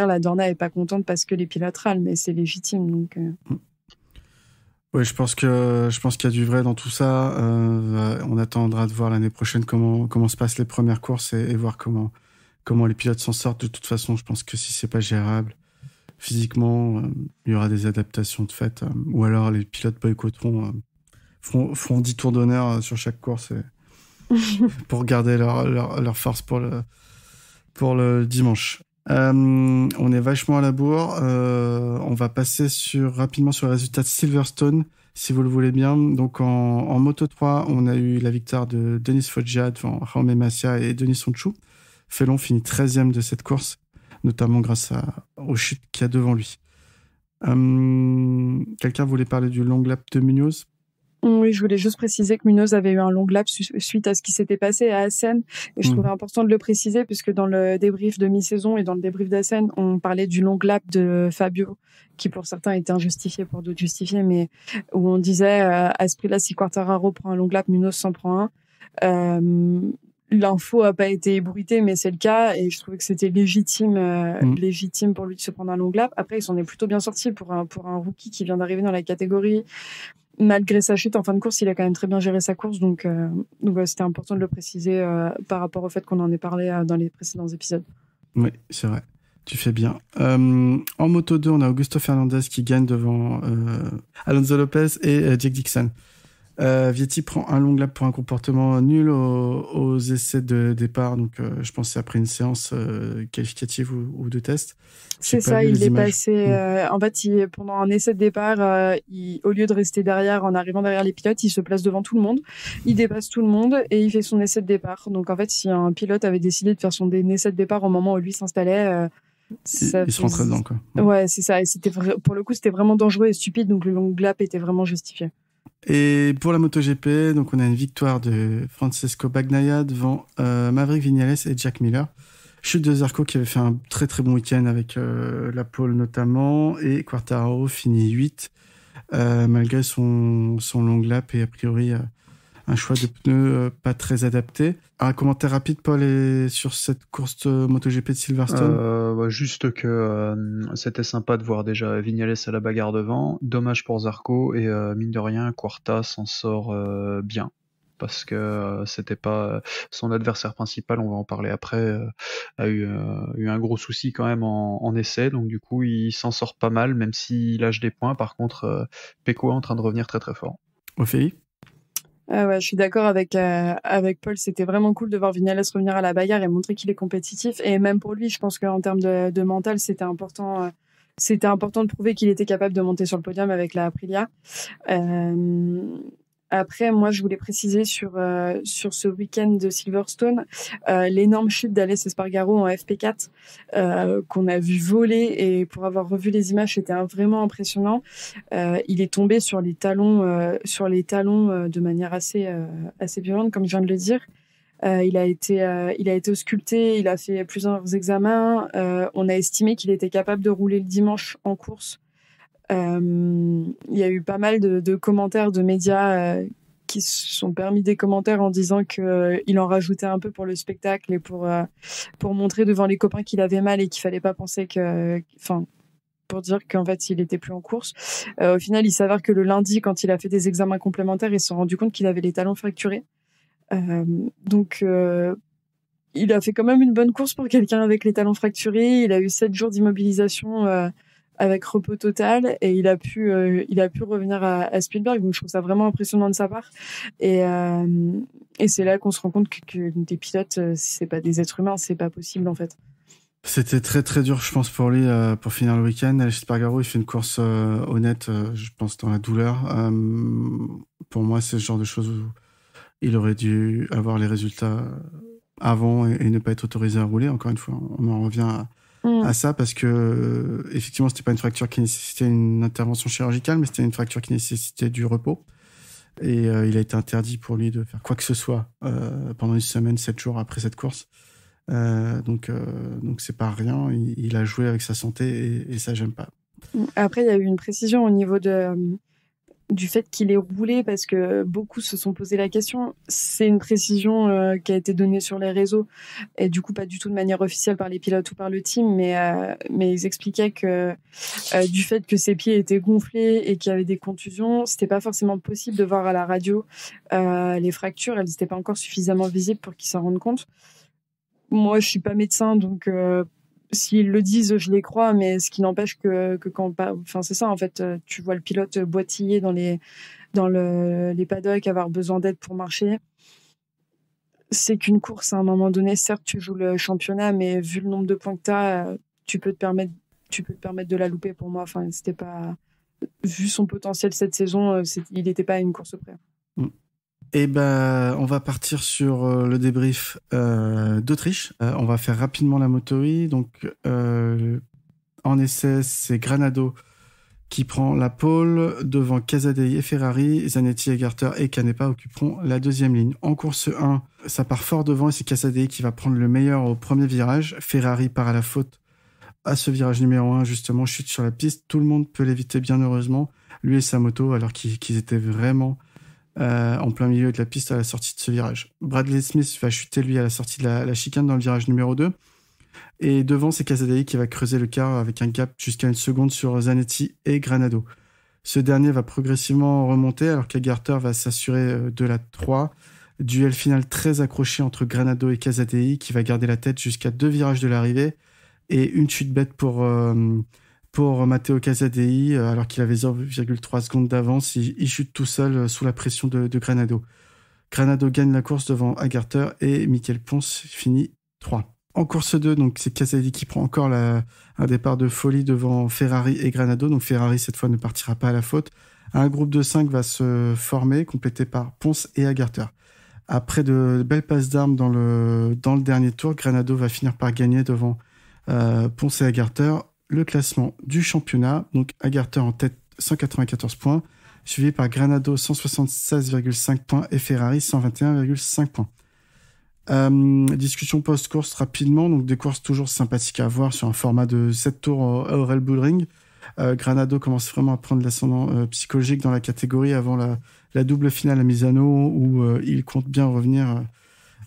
la Dorna est pas contente parce que les pilotes râlent, mais c'est légitime, donc. Oui, je pense qu'il y a du vrai dans tout ça. On attendra de voir l'année prochaine comment se passent les premières courses et voir comment les pilotes s'en sortent. De toute façon, je pense que si c'est pas gérable physiquement, il y aura des adaptations de fait, ou alors les pilotes boycotteront, feront 10 tours d'honneur sur chaque course pour garder leur force pour le dimanche. On est vachement à la bourre. On va passer rapidement sur les résultats de Silverstone, si vous le voulez bien. Donc en Moto 3, on a eu la victoire de Denis Foggia devant Jaume Masia et Denis Sonchou. Fellon finit 13e de cette course, notamment grâce aux chutes qu'il y a devant lui. Quelqu'un voulait parler du long lap de Munoz ? Oui, je voulais juste préciser que Munoz avait eu un long lap suite à ce qui s'était passé à Assen. Et je trouvais important de le préciser, puisque dans le débrief de mi-saison et dans le débrief d'Assen, on parlait du long lap de Fabio, qui pour certains était injustifié, pour d'autres justifié, mais où on disait à ce prix-là, si Quartararo prend un long lap, Munoz s'en prend un. L'info a pas été ébruitée, mais c'est le cas, et je trouvais que c'était légitime pour lui de se prendre un long lap. Après, il s'en est plutôt bien sorti pour un rookie qui vient d'arriver dans la catégorie. Malgré sa chute en fin de course, il a quand même très bien géré sa course, donc c'était important de le préciser par rapport au fait qu'on en ait parlé dans les précédents épisodes. Oui, c'est vrai. Tu fais bien. En Moto 2, on a Augusto Fernandez qui gagne devant Alonso Lopez et Jake Dixon. Vietti prend un long lap pour un comportement nul aux essais de départ, donc je pense que c'est après une séance qualificative ou de test. C'est ça, il est passé. En fait, pendant un essai de départ, au lieu de rester derrière, en arrivant derrière les pilotes, il se place devant tout le monde, il dépasse tout le monde et il fait son essai de départ. Donc en fait, si un pilote avait décidé de faire son essai de départ au moment où lui s'installait, il se rentrait dedans, quoi. Ouais, c'est ça. Et pour le coup, c'était vraiment dangereux et stupide, donc le long lap était vraiment justifié. Et pour la MotoGP, donc on a une victoire de Francesco Bagnaia devant Maverick Viñales et Jack Miller. Chute de Zarco qui avait fait un très très bon week-end avec la pole notamment, et Quartararo finit 8 malgré son long lap et a priori un choix de pneus pas très adapté. Un commentaire rapide, Paul, sur cette course MotoGP de Silverstone. Juste que c'était sympa de voir déjà Viñales à la bagarre devant. Dommage pour Zarco, et mine de rien, Quarta s'en sort bien. Parce que c'était pas son adversaire principal, on va en parler après, a eu un gros souci quand même en essai, donc du coup il s'en sort pas mal, même s'il lâche des points. Par contre, Pecco est en train de revenir très très fort. Ophélie ? Ouais, je suis d'accord avec Paul. C'était vraiment cool de voir Viñales revenir à la bagarre et montrer qu'il est compétitif. Et même pour lui, je pense qu'en termes de mental, c'était important. C'était important de prouver qu'il était capable de monter sur le podium avec la Aprilia. Après, moi, je voulais préciser sur ce week-end de Silverstone, l'énorme chute d'Aleix Espargaro en FP4 qu'on a vu voler, et pour avoir revu les images, c'était vraiment impressionnant. Il est tombé sur les talons de manière assez violente, comme je viens de le dire. Il a été ausculté, il a fait plusieurs examens. On a estimé qu'il était capable de rouler le dimanche en course. Il y a eu pas mal de commentaires de médias qui se sont permis des commentaires en disant qu'il en rajoutait un peu pour le spectacle et pour montrer devant les copains qu'il avait mal et qu'il fallait pas penser pour dire qu'en fait il était plus en course. Au final, il s'avère que le lundi, quand il a fait des examens complémentaires, ils se sont rendus compte qu'il avait les talons fracturés. Donc il a fait quand même une bonne course pour quelqu'un avec les talons fracturés. Il a eu 7 jours d'immobilisation avec repos total, et il a pu revenir à Spielberg. Donc je trouve ça vraiment impressionnant de sa part. Et c'est là qu'on se rend compte que des pilotes, c'est pas des êtres humains, c'est pas possible en fait. C'était très très dur, je pense, pour lui, pour finir le week-end. Aleix Espargaro, il fait une course honnête, je pense, dans la douleur. Pour moi, c'est ce genre de choses il aurait dû avoir les résultats avant et ne pas être autorisé à rouler. Encore une fois, on en revient à ça parce que effectivement, c'était pas une fracture qui nécessitait une intervention chirurgicale, mais c'était une fracture qui nécessitait du repos. Et il a été interdit pour lui de faire quoi que ce soit pendant une semaine, 7 jours après cette course. Donc c'est pas rien. Il a joué avec sa santé et ça, j'aime pas. Après, il y a eu une précision au niveau du fait qu'il ait roulé parce que beaucoup se sont posé la question. C'est une précision qui a été donnée sur les réseaux et du coup pas du tout de manière officielle par les pilotes ou par le team, mais ils expliquaient que du fait que ses pieds étaient gonflés et qu'il y avait des contusions, c'était pas forcément possible de voir à la radio les fractures. Elles n'étaient pas encore suffisamment visibles pour qu'ils s'en rendent compte. Moi, je suis pas médecin, donc s'ils le disent, je les crois, mais ce qui n'empêche que quand, enfin c'est ça en fait, tu vois le pilote boitiller dans les paddocks, avoir besoin d'aide pour marcher. C'est qu'une course à un moment donné. Certes, tu joues le championnat, mais vu le nombre de points que t'as, tu peux te permettre de la louper. Pour moi, enfin c'était pas, vu son potentiel cette saison, il n'était pas à une course près. Et on va partir sur le débrief d'Autriche. On va faire rapidement la moto-E. Donc, en essai, c'est Granado qui prend la pole devant Casadei et Ferrari. Zanetti, Egarter et Canepa occuperont la deuxième ligne. En course 1, ça part fort devant et c'est Casadei qui va prendre le meilleur au premier virage. Ferrari part à la faute à ce virage numéro 1, justement, chute sur la piste. Tout le monde peut l'éviter, bien heureusement. Lui et sa moto, alors qu'ils étaient vraiment en plein milieu de la piste à la sortie de ce virage. Bradley Smith va chuter, lui, à la sortie de la chicane dans le virage numéro 2. Et devant, c'est Casadei qui va creuser le quart avec un gap jusqu'à 1 seconde sur Zanetti et Granado. Ce dernier va progressivement remonter alors qu'Egarter va s'assurer de la 3. Duel final très accroché entre Granado et Casadei qui va garder la tête jusqu'à 2 virages de l'arrivée et une chute bête pour Matteo Casadei alors qu'il avait 0,3 secondes d'avance. Il chute tout seul sous la pression de Granado. Granado gagne la course devant Egarter et Michael Ponce finit 3. En course 2, donc c'est Casadei qui prend encore un départ de folie devant Ferrari et Granado. Donc Ferrari, cette fois, ne partira pas à la faute. Un groupe de 5 va se former, complété par Ponce et Egarter. Après de belles passes d'armes dans le dernier tour, Granado va finir par gagner devant Ponce et Egarter le classement du championnat. Donc Egarter en tête, 194 points, suivi par Granado, 176,5 points et Ferrari, 121,5 points. Discussion post-course rapidement, donc des courses toujours sympathiques à voir sur un format de 7 tours au Red Bull Ring. Granado commence vraiment à prendre l'ascendant psychologique dans la catégorie avant la double finale à Misano où il compte bien revenir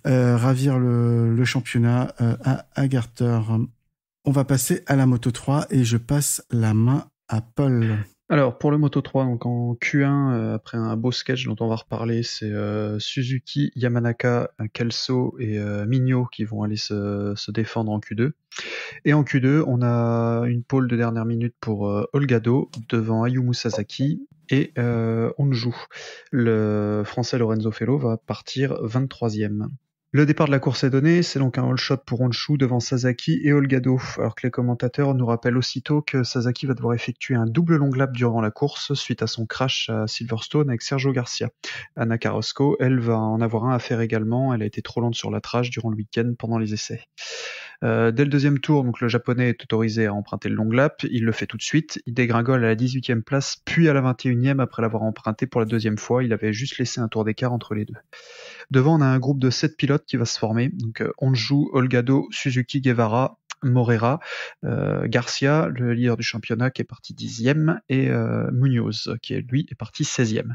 ravir le championnat à Egarter. On va passer à la Moto 3 et je passe la main à Paul. Alors, pour le Moto 3, donc en Q1, après un beau sketch dont on va reparler, c'est Suzuki, Yamanaka, Kelso et Mignot qui vont aller se défendre en Q2. Et en Q2, on a une pole de dernière minute pour Olgado devant Ayumu Sasaki et Honju. Le français Lorenzo Fello va partir 23e. Le départ de la course est donné, c'est donc un all shot pour Honju devant Sasaki et Olgado, alors que les commentateurs nous rappellent aussitôt que Sasaki va devoir effectuer un double long lap durant la course suite à son crash à Silverstone avec Sergio Garcia. Anna Carrasco, elle, va en avoir un à faire également, elle a été trop lente sur la trage durant le week-end pendant les essais. Dès le deuxième tour, donc le japonais est autorisé à emprunter le long lap, il le fait tout de suite, il dégringole à la 18e place, puis à la 21e après l'avoir emprunté pour la deuxième fois, il avait juste laissé un tour d'écart entre les deux. Devant, on a un groupe de 7 pilotes qui va se former, donc Honju, Olgado, Suzuki, Guevara, Morera, Garcia, le leader du championnat qui est parti 10e, et Munoz qui lui est parti 16e.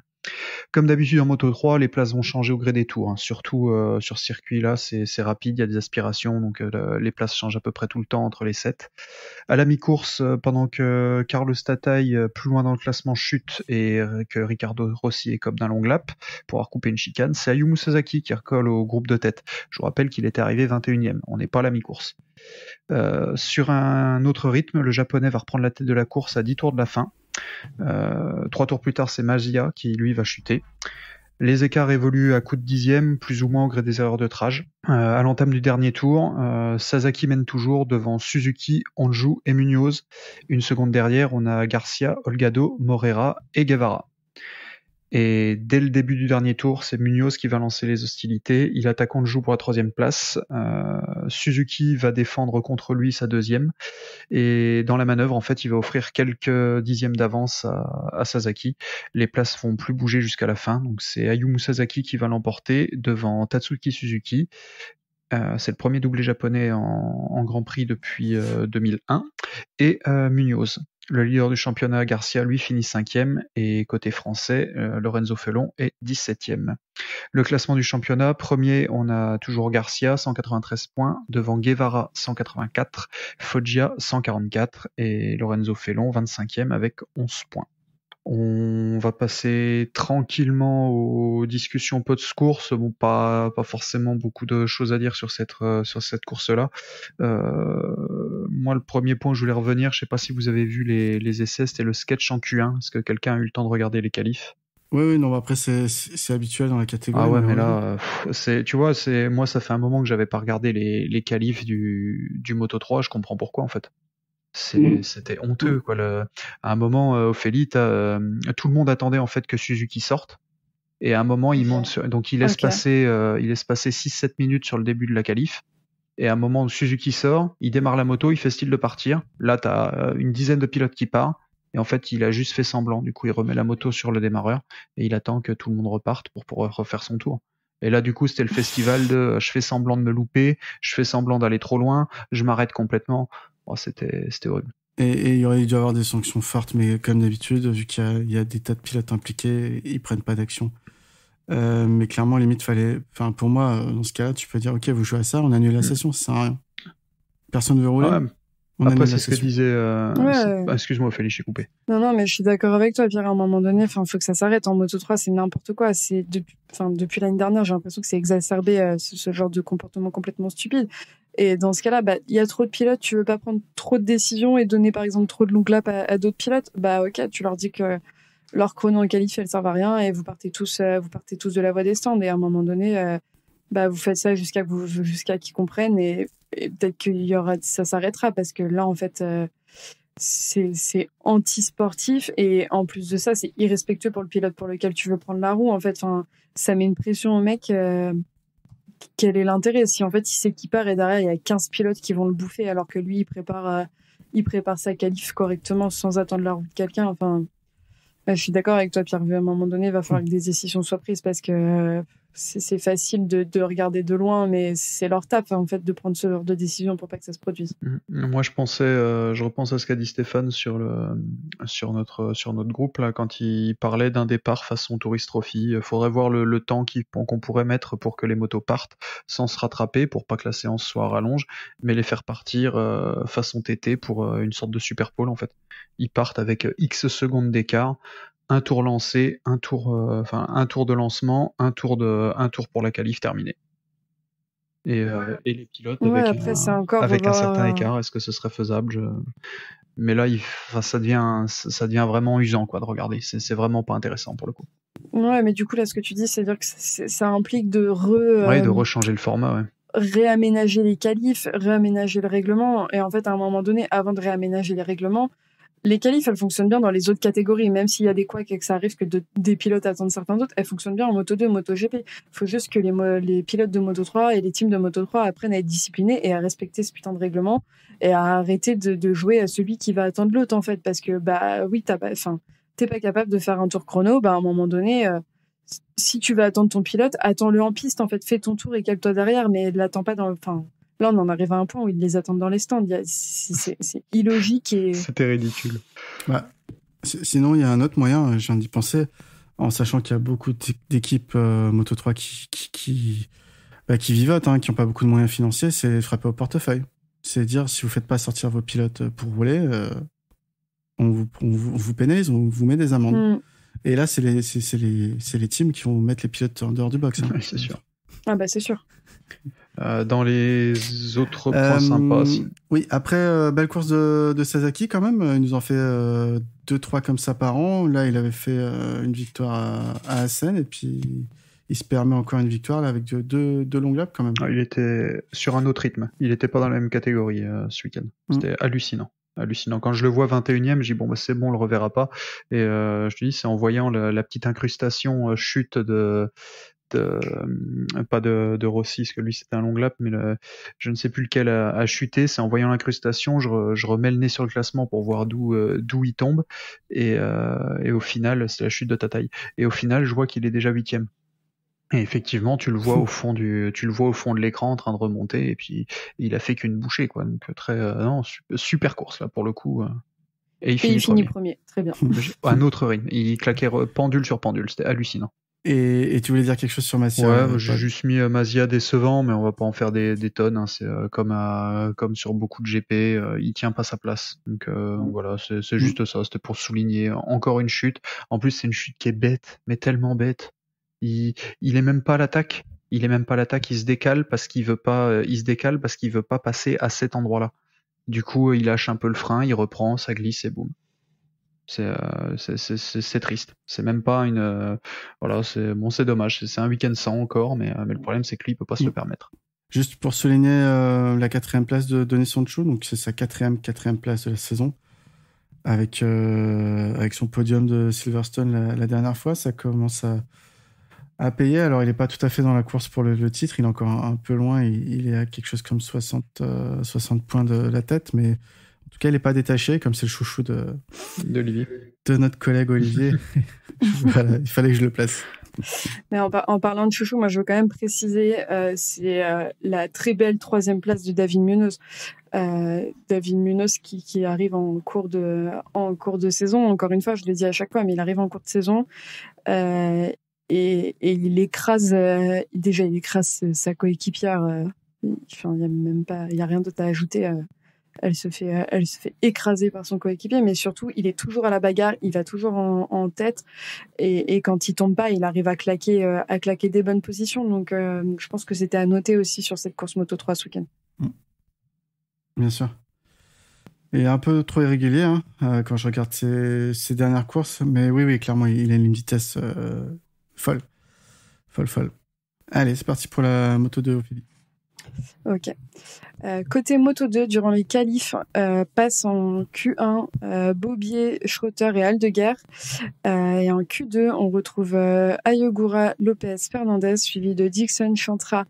Comme d'habitude en Moto 3, les places vont changer au gré des tours, hein. Surtout sur ce circuit-là, c'est rapide, il y a des aspirations, donc les places changent à peu près tout le temps entre les 7. À la mi-course, pendant que Carlos Tatai, plus loin dans le classement, chute et que Ricardo Rossi écope d'un long lap pour avoir coupé une chicane, c'est Ayumu Sasaki qui recolle au groupe de tête. Je vous rappelle qu'il était arrivé 21e, on n'est pas à la mi-course. Sur un autre rythme, le japonais va reprendre la tête de la course à 10 tours de la fin. 3 tours plus tard, c'est Mazia qui lui va chuter. Les écarts évoluent à coups de dixième, plus ou moins au gré des erreurs de trage. À l'entame du dernier tour, Sasaki mène toujours devant Suzuki, Honju et Munoz. Une seconde derrière, on a Garcia, Olgado, Morera et Guevara. Et dès le début du dernier tour, c'est Munoz qui va lancer les hostilités. Il attaque en joue pour la 3e place. Suzuki va défendre contre lui sa 2e. Et dans la manœuvre, en fait, il va offrir quelques dixièmes d'avance à Sasaki. Les places vont plus bouger jusqu'à la fin. Donc c'est Ayumu Sasaki qui va l'emporter devant Tatsuki Suzuki. C'est le premier doublé japonais en Grand Prix depuis 2001. Et Munoz. Le leader du championnat, Garcia, lui, finit 5e, et côté français, Lorenzo Felon est 17e. Le classement du championnat, premier, on a toujours Garcia, 193 points, devant Guevara, 184, Foggia, 144, et Lorenzo Felon, 25e, avec 11 points. On va passer tranquillement aux discussions post-course. Bon, pas forcément beaucoup de choses à dire sur cette course-là. Moi, le premier point où je voulais revenir, je sais pas si vous avez vu les essais, c'était le sketch en Q1. Est-ce que quelqu'un a eu le temps de regarder les qualifs? Oui, non, après c'est habituel dans la catégorie. Ah ouais, mais là, tu vois, moi, ça fait un moment que j'avais pas regardé les qualifs du Moto 3. Je comprends pourquoi, en fait. C'était honteux, quoi. À un moment, Ophélie, tout le monde attendait en fait que Suzuki sorte, et à un moment il monte donc il laisse passer 6-7 minutes sur le début de la qualif, et à un moment où Suzuki sort, il démarre la moto, il fait style de partir. Là, t'as une dizaine de pilotes qui partent, et en fait il a juste fait semblant. Du coup, il remet la moto sur le démarreur et il attend que tout le monde reparte pour pouvoir refaire son tour. Et là, du coup, c'était le festival de je fais semblant de me louper, je fais semblant d'aller trop loin, je m'arrête complètement. Oh, c'était horrible. Et il aurait dû avoir des sanctions fortes, mais comme d'habitude, vu qu'il y a des tas de pilotes impliqués, ils prennent pas d'action. Mais clairement, limite, pour moi, dans ce cas-là, tu peux dire, ok, vous jouez à ça, on annule la session, ça sert à rien. Personne ne veut rouler. Après, c'est ce que disait. Excuse-moi, Ophélie, je suis coupé. Non, mais je suis d'accord avec toi, Pierre. À un moment donné, faut que ça s'arrête. En Moto 3, c'est n'importe quoi. Depuis l'année dernière, j'ai l'impression que c'est exacerbé ce genre de comportement complètement stupide. Et dans ce cas-là, il y a trop de pilotes, tu veux pas prendre trop de décisions et donner par exemple trop de long lap à d'autres pilotes. Ok, tu leur dis que leur chrono en qualif, elles servent à rien et vous partez tous de la voie des stands. Et à un moment donné, vous faites ça jusqu'à qu'ils comprennent et peut-être ça s'arrêtera, parce que là en fait c'est anti-sportif, et en plus de ça c'est irrespectueux pour le pilote pour lequel tu veux prendre la roue. En fait, ça met une pression au mec. Quel est l'intérêt si en fait il sait qu'il part et derrière il y a 15 pilotes qui vont le bouffer, alors que lui il prépare sa qualif correctement sans attendre la roue de quelqu'un. Je suis d'accord avec toi, Pierre. À un moment donné, il va falloir que des décisions soient prises, parce que c'est facile de regarder de loin, mais c'est leur taf en fait de prendre ce genre de décision pour pas que ça se produise. Moi, je repense à ce qu'a dit Stéphane sur notre groupe là, quand il parlait d'un départ façon Tourist Trophy. Il faudrait voir le temps qu'on pourrait mettre pour que les motos partent sans se rattraper, pour pas que la séance soit à rallonge, mais les faire partir façon TT pour une sorte de super pole en fait. Ils partent avec X secondes d'écart. Un tour lancé, un tour de lancement, un tour pour la qualif terminée. Et les pilotes avec un certain écart, est-ce que ce serait faisable? Mais là, ça devient vraiment usant quoi de regarder. C'est vraiment pas intéressant pour le coup. Ouais, mais du coup là, ce que tu dis, c'est-à-dire que ça implique de rechanger le format, ouais. Réaménager les qualifs, réaménager le règlement, et en fait à un moment donné, avant de réaménager les règlements, les qualifs, elles fonctionnent bien dans les autres catégories, même s'il y a des couacs et que ça arrive que des pilotes attendent certains autres, elles fonctionnent bien en Moto 2, Moto GP. Il faut juste que les pilotes de Moto 3 et les teams de Moto 3 apprennent à être disciplinés et à respecter ce putain de règlement, et à arrêter de jouer à celui qui va attendre l'autre, en fait, parce que t'es pas capable de faire un tour chrono, à un moment donné, si tu veux attendre ton pilote, attends-le en piste, en fait, fais ton tour et cale-toi derrière, mais l'attends pas Là, on en arrive à un point où ils les attendent dans les stands. C'est illogique et... C'était ridicule. Sinon, il y a un autre moyen, je viens d'y penser, en sachant qu'il y a beaucoup d'équipes Moto 3 qui vivotent, qui n'ont pas beaucoup de moyens financiers, c'est frapper au portefeuille. C'est dire, si vous ne faites pas sortir vos pilotes pour rouler, on vous pénalise, on vous met des amendes. Et là, c'est les teams qui vont mettre les pilotes en dehors du box. Oui, c'est sûr. C'est sûr. Dans les autres points sympas. Oui, après, belle course de Sasaki quand même. Il nous en fait 2-3 comme ça par an. Là, il avait fait une victoire à Assen, et puis il se permet encore une victoire là, avec deux longs laps quand même. Il était sur un autre rythme. Il n'était pas dans la même catégorie ce week-end. C'était hallucinant. hallucinant. Quand je le vois 21e, je dis bon, bah, c'est bon, on le reverra pas. Et je te dis, c'est en voyant la petite incrustation chute pas de Rossi, parce que lui c'était un long lap, mais je ne sais plus lequel a chuté. C'est en voyant l'incrustation, je remets le nez sur le classement pour voir d'où il tombe. Et au final, c'est la chute de Tataï. Et au final, je vois qu'il est déjà 8e. Et effectivement, tu le vois au fond de l'écran en train de remonter, et puis il a fait qu'une bouchée, quoi. Donc non, super course là pour le coup. Et il finit premier. Très bien. Un autre rythme. Il claquait pendule sur pendule, c'était hallucinant. Et tu voulais dire quelque chose sur Masia? Ouais, j'ai juste mis Masia décevant, mais on va pas en faire des tonnes. Hein. C'est comme sur beaucoup de GP, il tient pas sa place. Donc voilà, c'est juste ça. C'était pour souligner encore une chute. En plus, c'est une chute qui est bête, mais tellement bête. Il est même pas à l'attaque. Il se décale parce qu'il veut pas. Il se décale parce qu'il veut pas passer à cet endroit-là. Du coup, il lâche un peu le frein, il reprend, ça glisse et boum. C'est triste. C'est même pas une. Voilà, c'est dommage. C'est un week-end sans encore, mais le problème c'est que lui il peut pas se le permettre. Juste pour souligner la 4e place de Denis Sancho, donc c'est sa quatrième place de la saison. Avec son podium de Silverstone la dernière fois, ça commence à payer. Alors, il n'est pas tout à fait dans la course pour le titre. Il est encore un peu loin. Il est à quelque chose comme 60 points de la tête. Mais en tout cas, il n'est pas détaché, comme c'est le chouchou d'Olivier. De notre collègue Olivier. Voilà, il fallait que je le place. Mais en parlant de chouchou, moi, je veux quand même préciser, c'est la très belle 3e place de David Munoz. David Munoz qui arrive en cours de saison. Encore une fois, je le dis à chaque fois, mais il arrive en cours de saison. Et il écrase sa coéquipière. Il y a rien d'autre à ajouter. Elle se fait écraser par son coéquipier, mais surtout il est toujours à la bagarre, il va toujours en tête, et quand il tombe pas, il arrive à claquer des bonnes positions. Donc je pense que c'était à noter aussi sur cette course Moto 3 ce week-end. Bien sûr. Il est un peu trop irrégulier quand je regarde ses dernières courses, mais oui, clairement il a une vitesse folle. Allez, c'est parti pour la Moto 2, Ophélie. Ok. Côté Moto 2, durant les qualifs, passe en Q1 Bobier, Schroeter et Aldeguer. Et en Q2, on retrouve Ayogura, Lopez, Fernandez, suivi de Dixon, Chantra,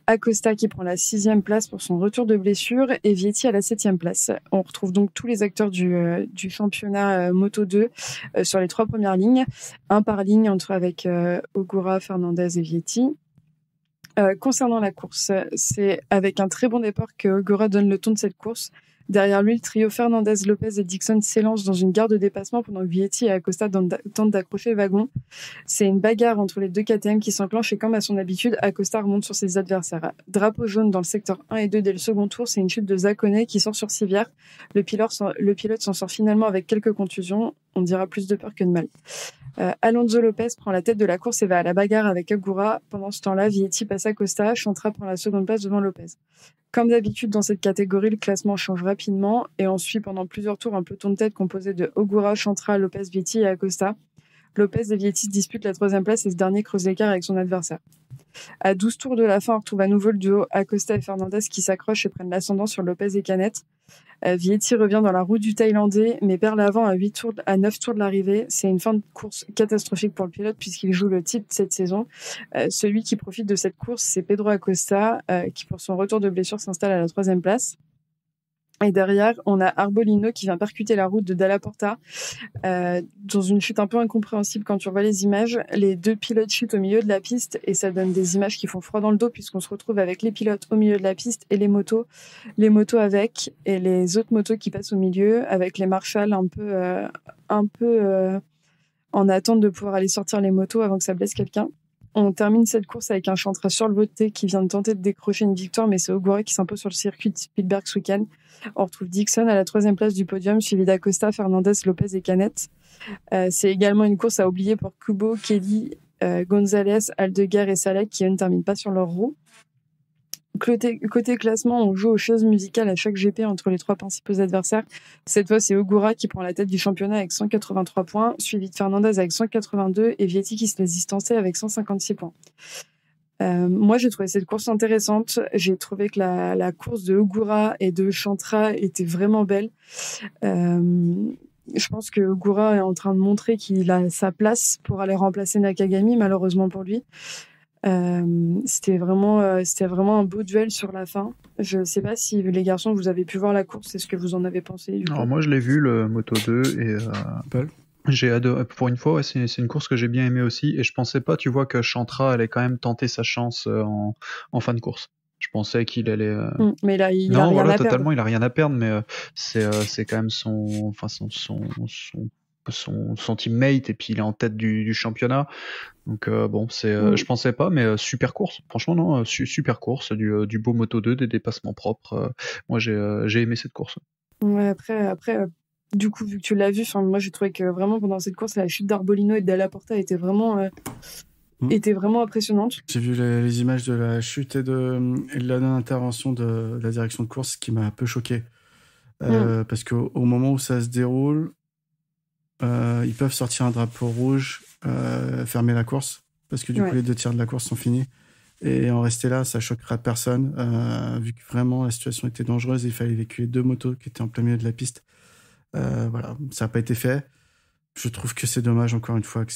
Acosta qui prend la 6e place pour son retour de blessure, et Vietti à la 7e place. On retrouve donc tous les acteurs du championnat Moto 2 sur les 3 premières lignes, un par ligne avec Ogura, Fernandez et Vietti. Concernant la course, c'est avec un très bon départ que Ogura donne le ton de cette course. Derrière lui, le trio Fernandez, Lopez et Dixon s'élance dans une gare de dépassement pendant que Vietti et Acosta tentent d'accrocher le wagon. C'est une bagarre entre les deux KTM qui s'enclenche, et comme à son habitude, Acosta remonte sur ses adversaires. Drapeau jaune dans le secteur 1 et 2 dès le second tour, c'est une chute de Zaccone qui sort sur civière. Le pilote s'en sort finalement avec quelques contusions. On dira plus de peur que de mal. Alonso Lopez prend la tête de la course et va à la bagarre avec Ogura. Pendant ce temps-là, Vietti passe Acosta, Chantra prend la seconde place devant Lopez. Comme d'habitude dans cette catégorie, le classement change rapidement et on suit pendant plusieurs tours un peloton de tête composé de Ogura, Chantra, Lopez, Vietti et Acosta. Lopez et Vietti disputent la 3e place et ce dernier creuse l'écart avec son adversaire. À 12 tours de la fin, on retrouve à nouveau le duo Acosta et Fernandez qui s'accrochent et prennent l'ascendant sur Lopez et Canet. Vietti revient dans la roue du Thaïlandais, mais perd l'avant à 9 tours de l'arrivée. C'est une fin de course catastrophique pour le pilote puisqu'il joue le titre cette saison. Celui qui profite de cette course, c'est Pedro Acosta, qui pour son retour de blessure s'installe à la 3e place. Et derrière, on a Arbolino qui vient percuter la route de Dalla Porta dans une chute un peu incompréhensible quand tu revois les images. Les deux pilotes chutent au milieu de la piste et ça donne des images qui font froid dans le dos puisqu'on se retrouve avec les pilotes au milieu de la piste et les motos avec, et les autres motos qui passent au milieu avec les Marshall un peu en attente de pouvoir aller sortir les motos avant que ça blesse quelqu'un. On termine cette course avec un Chantra sur le voté qui vient de tenter de décrocher une victoire, mais c'est Ogura qui s'impose sur le circuit de Spielberg ce week-end. On retrouve Dixon à la 3e place du podium, suivi d'Acosta, Fernandez, Lopez et Canet. C'est également une course à oublier pour Kubo, Kelly, Gonzalez, Aldeguer et Salek qui ne terminent pas sur leur roue. Côté classement, on joue aux choses musicales à chaque GP entre les 3 principaux adversaires. Cette fois, c'est Ogura qui prend la tête du championnat avec 183 points, suivi de Fernandez avec 182 et Vietti qui se laisse distancer avec 156 points. Moi, j'ai trouvé cette course intéressante. J'ai trouvé que la course de Ogura et de Chantra était vraiment belle. Je pense que Ogura est en train de montrer qu'il a sa place pour aller remplacer Nakagami, malheureusement pour lui. C'était vraiment un beau duel sur la fin. Je sais pas si les garçons, vous avez pu voir la course, est-ce que vous en avez pensé du coup? Alors moi je l'ai vu le Moto 2 et Paul j'ai adoré. Pour une fois, ouais, c'est une course que j'ai bien aimée aussi et je pensais pas, tu vois, que Chantra allait quand même tenter sa chance en fin de course. Je pensais qu'il allait. Mais là, il a Non, rien voilà, à perdre. totalement, il a rien à perdre, mais c'est quand même son teammate et puis il est en tête du championnat. Donc bon, je pensais pas, mais super course. Franchement, non, super course, du beau Moto 2, des dépassements propres. Moi, j'ai aimé cette course. Ouais, après, du coup, vu que tu l'as vu, moi j'ai trouvé que vraiment pendant cette course, la chute d'Arbolino et de Dalla Porta était vraiment impressionnante. J'ai vu les images de la chute et de la non-intervention de la direction de course qui m'a un peu choqué. Parce qu'au moment où ça se déroule, ils peuvent sortir un drapeau rouge, fermer la course, parce que du coup les 2 tiers de la course sont finis. Et en rester là, ça choquera personne, vu que vraiment la situation était dangereuse et il fallait évacuer 2 motos qui étaient en plein milieu de la piste. Voilà, ça n'a pas été fait. Je trouve que c'est dommage, encore une fois, que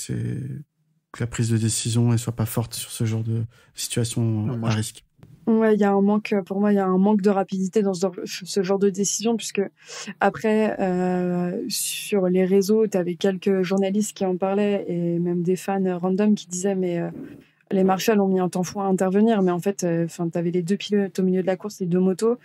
la prise de décision ne soit pas forte sur ce genre de situation à risque. Ouais, il y a un manque, pour moi, il y a un manque de rapidité dans ce genre de décision, puisque après, sur les réseaux, tu avais quelques journalistes qui en parlaient et même des fans random qui disaient, mais les marshals ont mis un temps fou à intervenir, mais en fait, tu avais les 2 pilotes au milieu de la course, les 2 motos.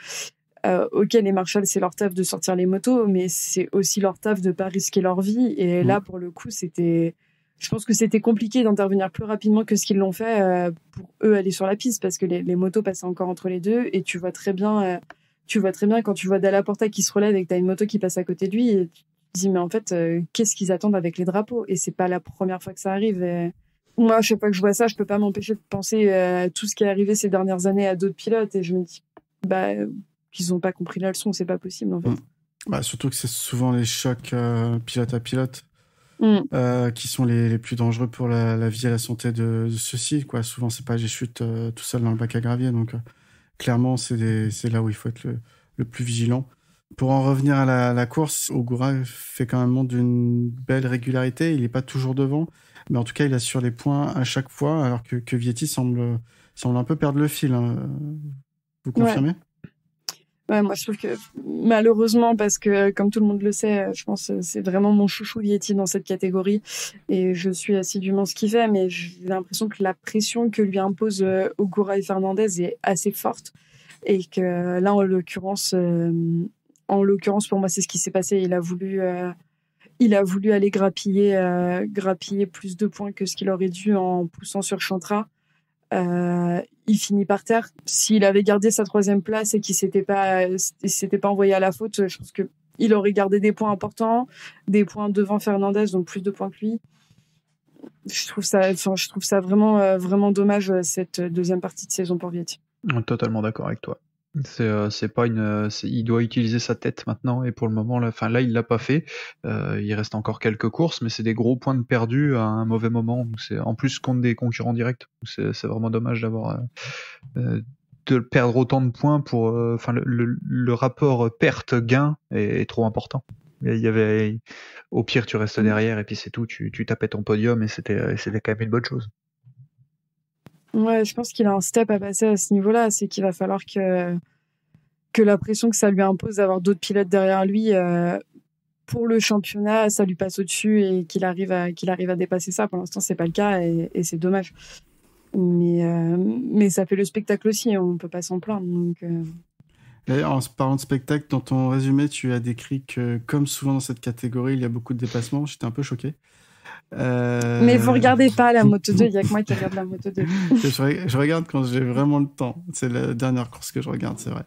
Ok, les marshals, c'est leur taf de sortir les motos, mais c'est aussi leur taf de pas risquer leur vie. Et là, pour le coup, je pense que c'était compliqué d'intervenir plus rapidement que ce qu'ils l'ont fait pour eux aller sur la piste, parce que les motos passaient encore entre les deux. Et tu vois très bien quand tu vois Dalla Porta qui se relève et que t'as une moto qui passe à côté de lui, et tu te dis mais en fait, qu'est-ce qu'ils attendent avec les drapeaux? Et c'est pas la première fois que ça arrive. Et moi, à chaque fois que je vois ça, je peux pas m'empêcher de penser à tout ce qui est arrivé ces dernières années à d'autres pilotes, et je me dis qu'ils ont pas compris la leçon, c'est pas possible en fait. Surtout que c'est souvent les chocs pilote à pilote qui sont les plus dangereux pour la vie et la santé de ceux-ci, quoi. Souvent, c'est pas j'ai chute tout seul dans le bac à gravier, donc clairement, c'est là où il faut être le plus vigilant. Pour en revenir à la course, Ogura fait quand même montre d'une belle régularité. Il n'est pas toujours devant, mais en tout cas, il assure les points à chaque fois, alors que Vietti semble un peu perdre le fil. Hein. Vous confirmez ? Ouais, moi je trouve que malheureusement, parce que comme tout le monde le sait, je pense que c'est vraiment mon chouchou Vietti dans cette catégorie et je suis assidûment ce qu'il fait, mais j'ai l'impression que la pression que lui impose Ogura et Fernandez est assez forte et que là en l'occurrence pour moi c'est ce qui s'est passé. Il a voulu aller grappiller plus de points que ce qu'il aurait dû en poussant sur Chantra. Il finit par terre. S'il avait gardé sa 3e place et qu'il s'était pas envoyé à la faute, je pense que il aurait gardé des points importants, des points devant Fernandez, donc plus de points que lui. Je trouve ça vraiment, vraiment dommage, cette 2e partie de saison pour Vietti. Totalement d'accord avec toi. Il doit utiliser sa tête maintenant et pour le moment, là, il l'a pas fait. Il reste encore quelques courses, mais c'est des gros points de perdu à un mauvais moment. C'est en plus contre des concurrents directs. C'est vraiment dommage d'avoir de perdre autant de points pour. Le rapport perte-gain est trop important. Il y avait, au pire, tu restes derrière et puis c'est tout. Tu tapais ton podium et c'était quand même une bonne chose. Ouais, je pense qu'il a un step à passer à ce niveau-là. C'est qu'il va falloir que la pression que ça lui impose d'avoir d'autres pilotes derrière lui pour le championnat, ça lui passe au-dessus et qu'il arrive à dépasser ça. Pour l'instant, c'est pas le cas et c'est dommage. Mais ça fait le spectacle aussi. On peut pas s'en plaindre. Donc. Et en parlant de spectacle, dans ton résumé, tu as décrit que, comme souvent dans cette catégorie, il y a beaucoup de dépassements. J'étais un peu choqué. Mais vous regardez pas la Moto 2, il y a que moi qui regarde la Moto 2. Je regarde quand j'ai vraiment le temps. C'est la dernière course que je regarde, c'est vrai.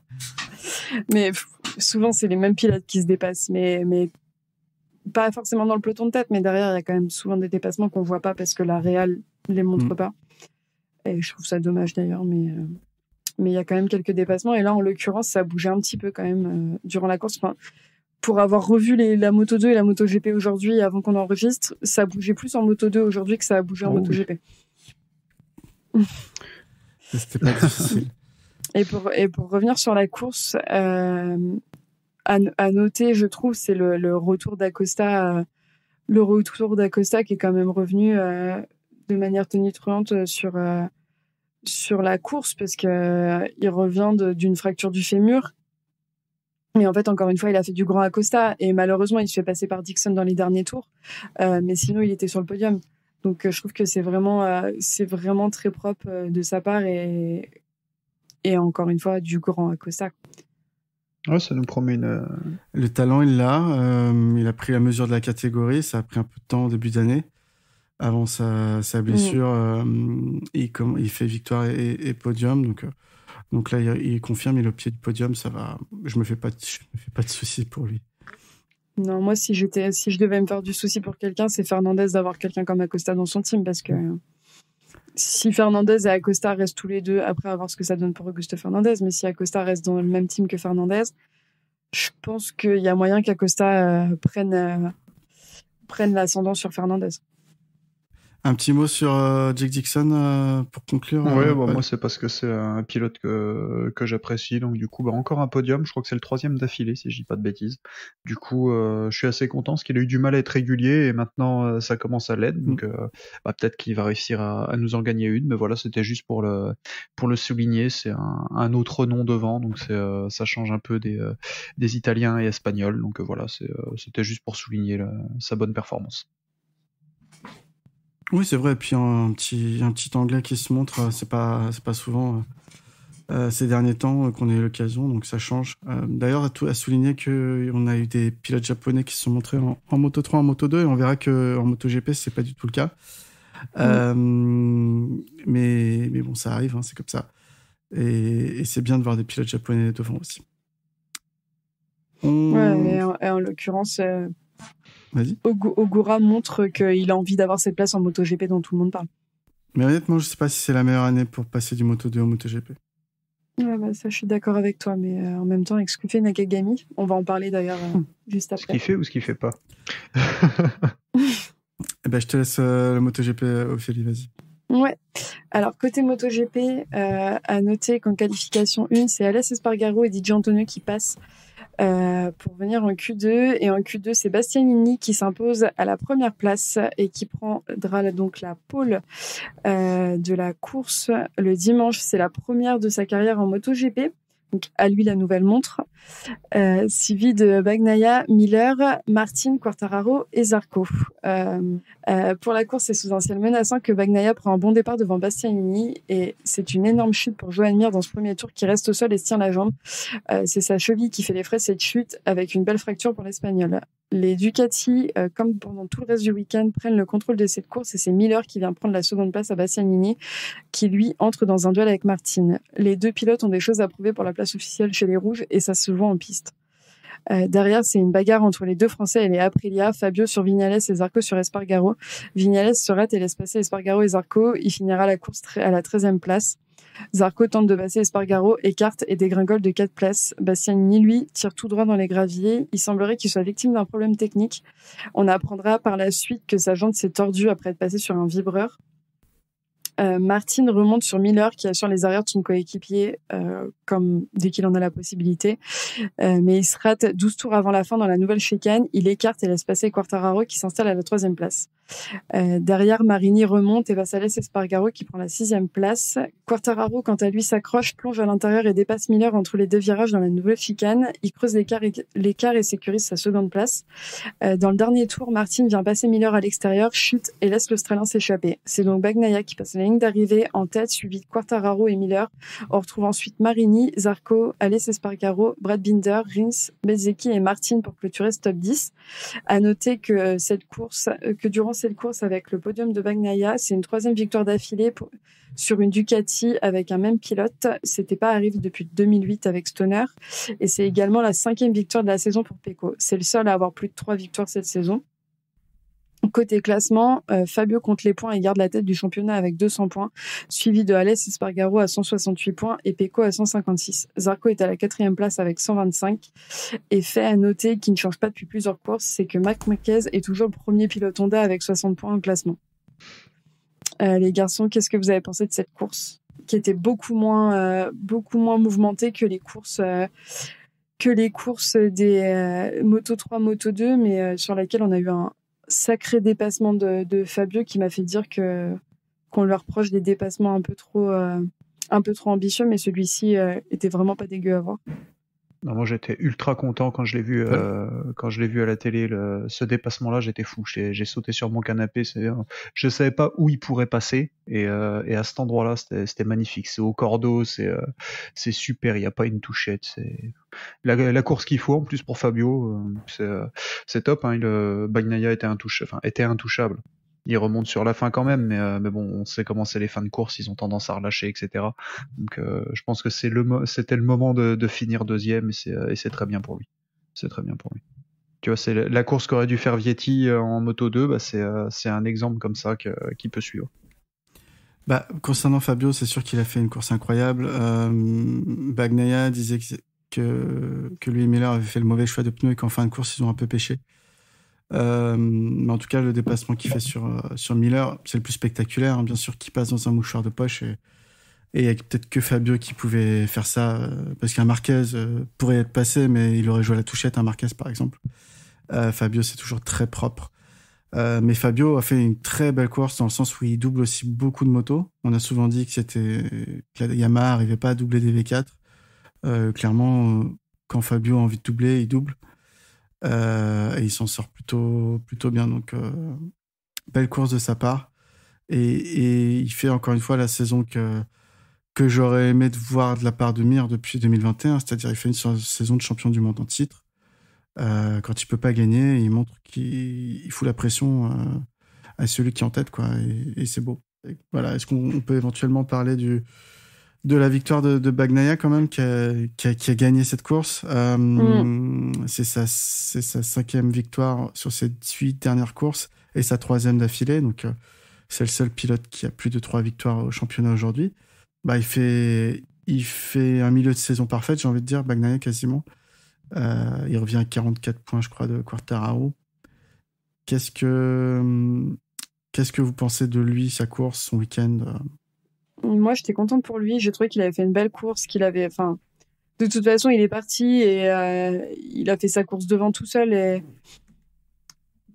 Mais souvent, c'est les mêmes pilotes qui se dépassent, mais pas forcément dans le peloton de tête, mais derrière, il y a quand même souvent des dépassements qu'on voit pas parce que la réal les montre pas. Et je trouve ça dommage d'ailleurs, mais il y a quand même quelques dépassements. Et là, en l'occurrence, ça a bougé un petit peu quand même durant la course. Enfin, pour avoir revu la Moto 2 et la Moto GP aujourd'hui avant qu'on enregistre, ça a bougé plus en Moto 2 aujourd'hui que ça a bougé en Moto GP. C'était pas difficile. Et pour revenir sur la course, à noter, je trouve, c'est le retour d'Acosta, qui est quand même revenu de manière tonitruante sur la course, parce que il revient d'une fracture du fémur. Et en fait, encore une fois, il a fait du grand Acosta, et malheureusement, il se fait passer par Dixon dans les derniers tours, mais sinon, il était sur le podium. Donc, je trouve que c'est vraiment très propre de sa part, et encore une fois, du grand Acosta. Ouais, ça nous promet Le talent, il l'a. Il a pris la mesure de la catégorie. Ça a pris un peu de temps au début d'année. Avant sa blessure, il fait victoire et podium. Donc là, il confirme, il est au pied du podium. Ça va. Je me fais pas de soucis pour lui. Non, moi, si je devais me faire du souci pour quelqu'un, c'est Fernandez d'avoir quelqu'un comme Acosta dans son team, parce que si Fernandez et Acosta restent tous les deux, après à voir ce que ça donne pour Augusto Fernandez, mais si Acosta reste dans le même team que Fernandez, je pense qu'il y a moyen qu'Acosta prenne l'ascendant sur Fernandez. Un petit mot sur Jake Dixon pour conclure. Moi c'est parce que c'est un pilote que j'apprécie, donc du coup encore un podium, je crois que c'est le 3e d'affilée si je dis pas de bêtises. Du coup je suis assez content parce qu'il a eu du mal à être régulier et maintenant ça commence à l'être, donc peut-être qu'il va réussir à nous en gagner une, mais voilà, c'était juste pour le souligner, c'est un autre nom devant, donc ça change un peu des Italiens et Espagnols, donc voilà, c'était juste pour souligner sa bonne performance. Oui, c'est vrai. Et puis un petit Anglais qui se montre, c'est pas souvent ces derniers temps qu'on a eu l'occasion, donc ça change. D'ailleurs, à souligner qu'on a eu des pilotes japonais qui se sont montrés en Moto 3, en Moto 2, et on verra que en MotoGP c'est pas du tout le cas. Mais bon, ça arrive, hein, c'est comme ça. Et c'est bien de voir des pilotes japonais devant aussi. Ouais, et en l'occurrence. Vas-y. Ogura montre qu'il a envie d'avoir cette place en MotoGP dont tout le monde parle. Mais honnêtement, je sais pas si c'est la meilleure année pour passer du Moto 2 au MotoGP. Ouais, ça, je suis d'accord avec toi, mais en même temps, avec ce que fait Nakagami, on va en parler d'ailleurs juste après. Ce qu'il fait ou ce qu'il fait pas. Je te laisse le MotoGP, Ophélie, vas-y. Ouais. Alors, côté MotoGP, à noter qu'en qualification 1, c'est Aleix Espargaro et Didier Antonio qui passent pour venir en Q2, et en Q2 c'est Bastianini qui s'impose à la première place et qui prendra donc la pole de la course le dimanche. C'est la première de sa carrière en MotoGP, donc à lui la nouvelle montre, suivi de Bagnaia, Miller, Martin, Quartararo et Zarco. Pour la course, c'est sous un ciel menaçant que Bagnaia prend un bon départ devant Bastianini, et c'est une énorme chute pour Joan Mir dans ce premier tour, qui reste au sol et se tient la jambe. C'est sa cheville qui fait les frais cette chute, avec une belle fracture pour l'Espagnol. Les Ducati, comme pendant tout le reste du week-end, prennent le contrôle de cette course, et c'est Miller qui vient prendre la seconde place à Bastianini, qui lui entre dans un duel avec Martin. Les deux pilotes ont des choses à prouver pour la place officielle chez les Rouges, et ça se voit en piste. Derrière, c'est une bagarre entre les deux Français et les Aprilia, Fabio sur Viñales et Zarco sur Espargaro. Viñales se rate et laisse passer Espargaro et Zarco. Il finira la course à la 13e place. Zarco tente de passer Espargaro, écarte et dégringole de 4 places. Bastianini, lui, tire tout droit dans les graviers. Il semblerait qu'il soit victime d'un problème technique. On apprendra par la suite que sa jante s'est tordue après être passée sur un vibreur. Martin remonte sur Miller qui assure les arrières de son coéquipier comme dès qu'il en a la possibilité, mais il se rate 12 tours avant la fin dans la nouvelle chicane. Il écarte et laisse passer Quartararo qui s'installe à la 3e place. Derrière, Marini remonte et va s'aller Espargaro qui prend la 6e place. Quartararo, quant à lui, s'accroche, plonge à l'intérieur et dépasse Miller entre les deux virages dans la nouvelle chicane. Il creuse l'écart et sécurise sa seconde place. Dans le dernier tour, Martin vient passer Miller à l'extérieur, chute et laisse l'Australien s'échapper. C'est donc Bagnaia qui passe la ligne d'arrivée en tête, suivi de Quartararo et Miller. On retrouve ensuite Marini, Zarco, Aleix Espargaro, Brad Binder, Rins, Bezzecchi et Martin pour clôturer ce top 10. À noter que durant cette course, avec le podium de Bagnaia, c'est une 3e victoire d'affilée sur une Ducati avec un même pilote. C'était pas arrivé depuis 2008 avec Stoner, et c'est également la 5e victoire de la saison pour Pecco. C'est le seul à avoir plus de 3 victoires cette saison. Côté classement, Fabio compte les points et garde la tête du championnat avec 200 points, suivi de Aleix Espargaro à 168 points et Pecco à 156. Zarco est à la 4e place avec 125. Et fait à noter qui ne change pas depuis plusieurs courses, c'est que Marc Marquez est toujours le premier pilote Honda avec 60 points au classement. Les garçons, qu'est-ce que vous avez pensé de cette course ? qui était beaucoup moins mouvementée que les courses des Moto 3, Moto 2, mais sur laquelle on a eu un sacré dépassement de Fabio qui m'a fait dire qu'on lui reproche des dépassements un peu trop ambitieux, mais celui-ci était vraiment pas dégueu à voir. Non, moi j'étais ultra content quand je l'ai vu à la télé, ce dépassement-là, j'étais fou. J'ai sauté sur mon canapé. Je savais pas où il pourrait passer et à cet endroit-là, c'était magnifique. C'est au cordeau, c'est super. Il y a pas une touchette. C'est la course qu'il faut en plus pour Fabio. C'est top. Hein, Bagnaia était intouchable. Il remonte sur la fin quand même, mais bon, on sait comment c'est les fins de course, ils ont tendance à relâcher, etc. Donc je pense que c'était le moment de finir deuxième et c'est très bien pour lui. C'est très bien pour lui. Tu vois, c'est la course qu'aurait dû faire Vietti en Moto 2, bah c'est un exemple comme ça qui peut suivre. Bah, concernant Fabio, c'est sûr qu'il a fait une course incroyable. Bagnaia disait que lui et Miller avaient fait le mauvais choix de pneus et qu'en fin de course, ils ont un peu pêché. Mais en tout cas, le dépassement qu'il fait sur Miller, c'est le plus spectaculaire, hein, bien sûr, qui passe dans un mouchoir de poche et il y a peut-être que Fabio qui pouvait faire ça, parce qu'un Marquez pourrait être passé, mais il aurait joué à la touchette, un Marquez par exemple. Fabio, c'est toujours très propre. Mais Fabio a fait une très belle course dans le sens où il double aussi beaucoup de motos. On a souvent dit que la Yamaha n'arrivait pas à doubler des V4. Clairement, quand Fabio a envie de doubler, il double. Et il s'en sort plutôt bien. Donc, belle course de sa part. Et il fait encore une fois la saison que j'aurais aimé de voir de la part de Mir depuis 2021. C'est-à-dire, il fait une saison de champion du monde en titre. Quand il peut pas gagner, il montre qu'il fout la pression à celui qui est en tête, quoi. Et c'est beau. Et voilà. Est-ce qu'on peut éventuellement parler de la victoire de Bagnaia quand même qui a gagné cette course. C'est sa 5e victoire sur ses 8 dernières courses et sa 3e d'affilée. Donc c'est le seul pilote qui a plus de 3 victoires au championnat aujourd'hui. Bah, il fait un milieu de saison parfaite, j'ai envie de dire, Bagnaia quasiment. Il revient à 44 points, je crois, de Quartararo. Qu'est-ce que vous pensez de lui, sa course, son week-end? Moi, j'étais contente pour lui. J'ai trouvé qu'il avait fait une belle course, de toute façon, il est parti et il a fait sa course devant tout seul. Et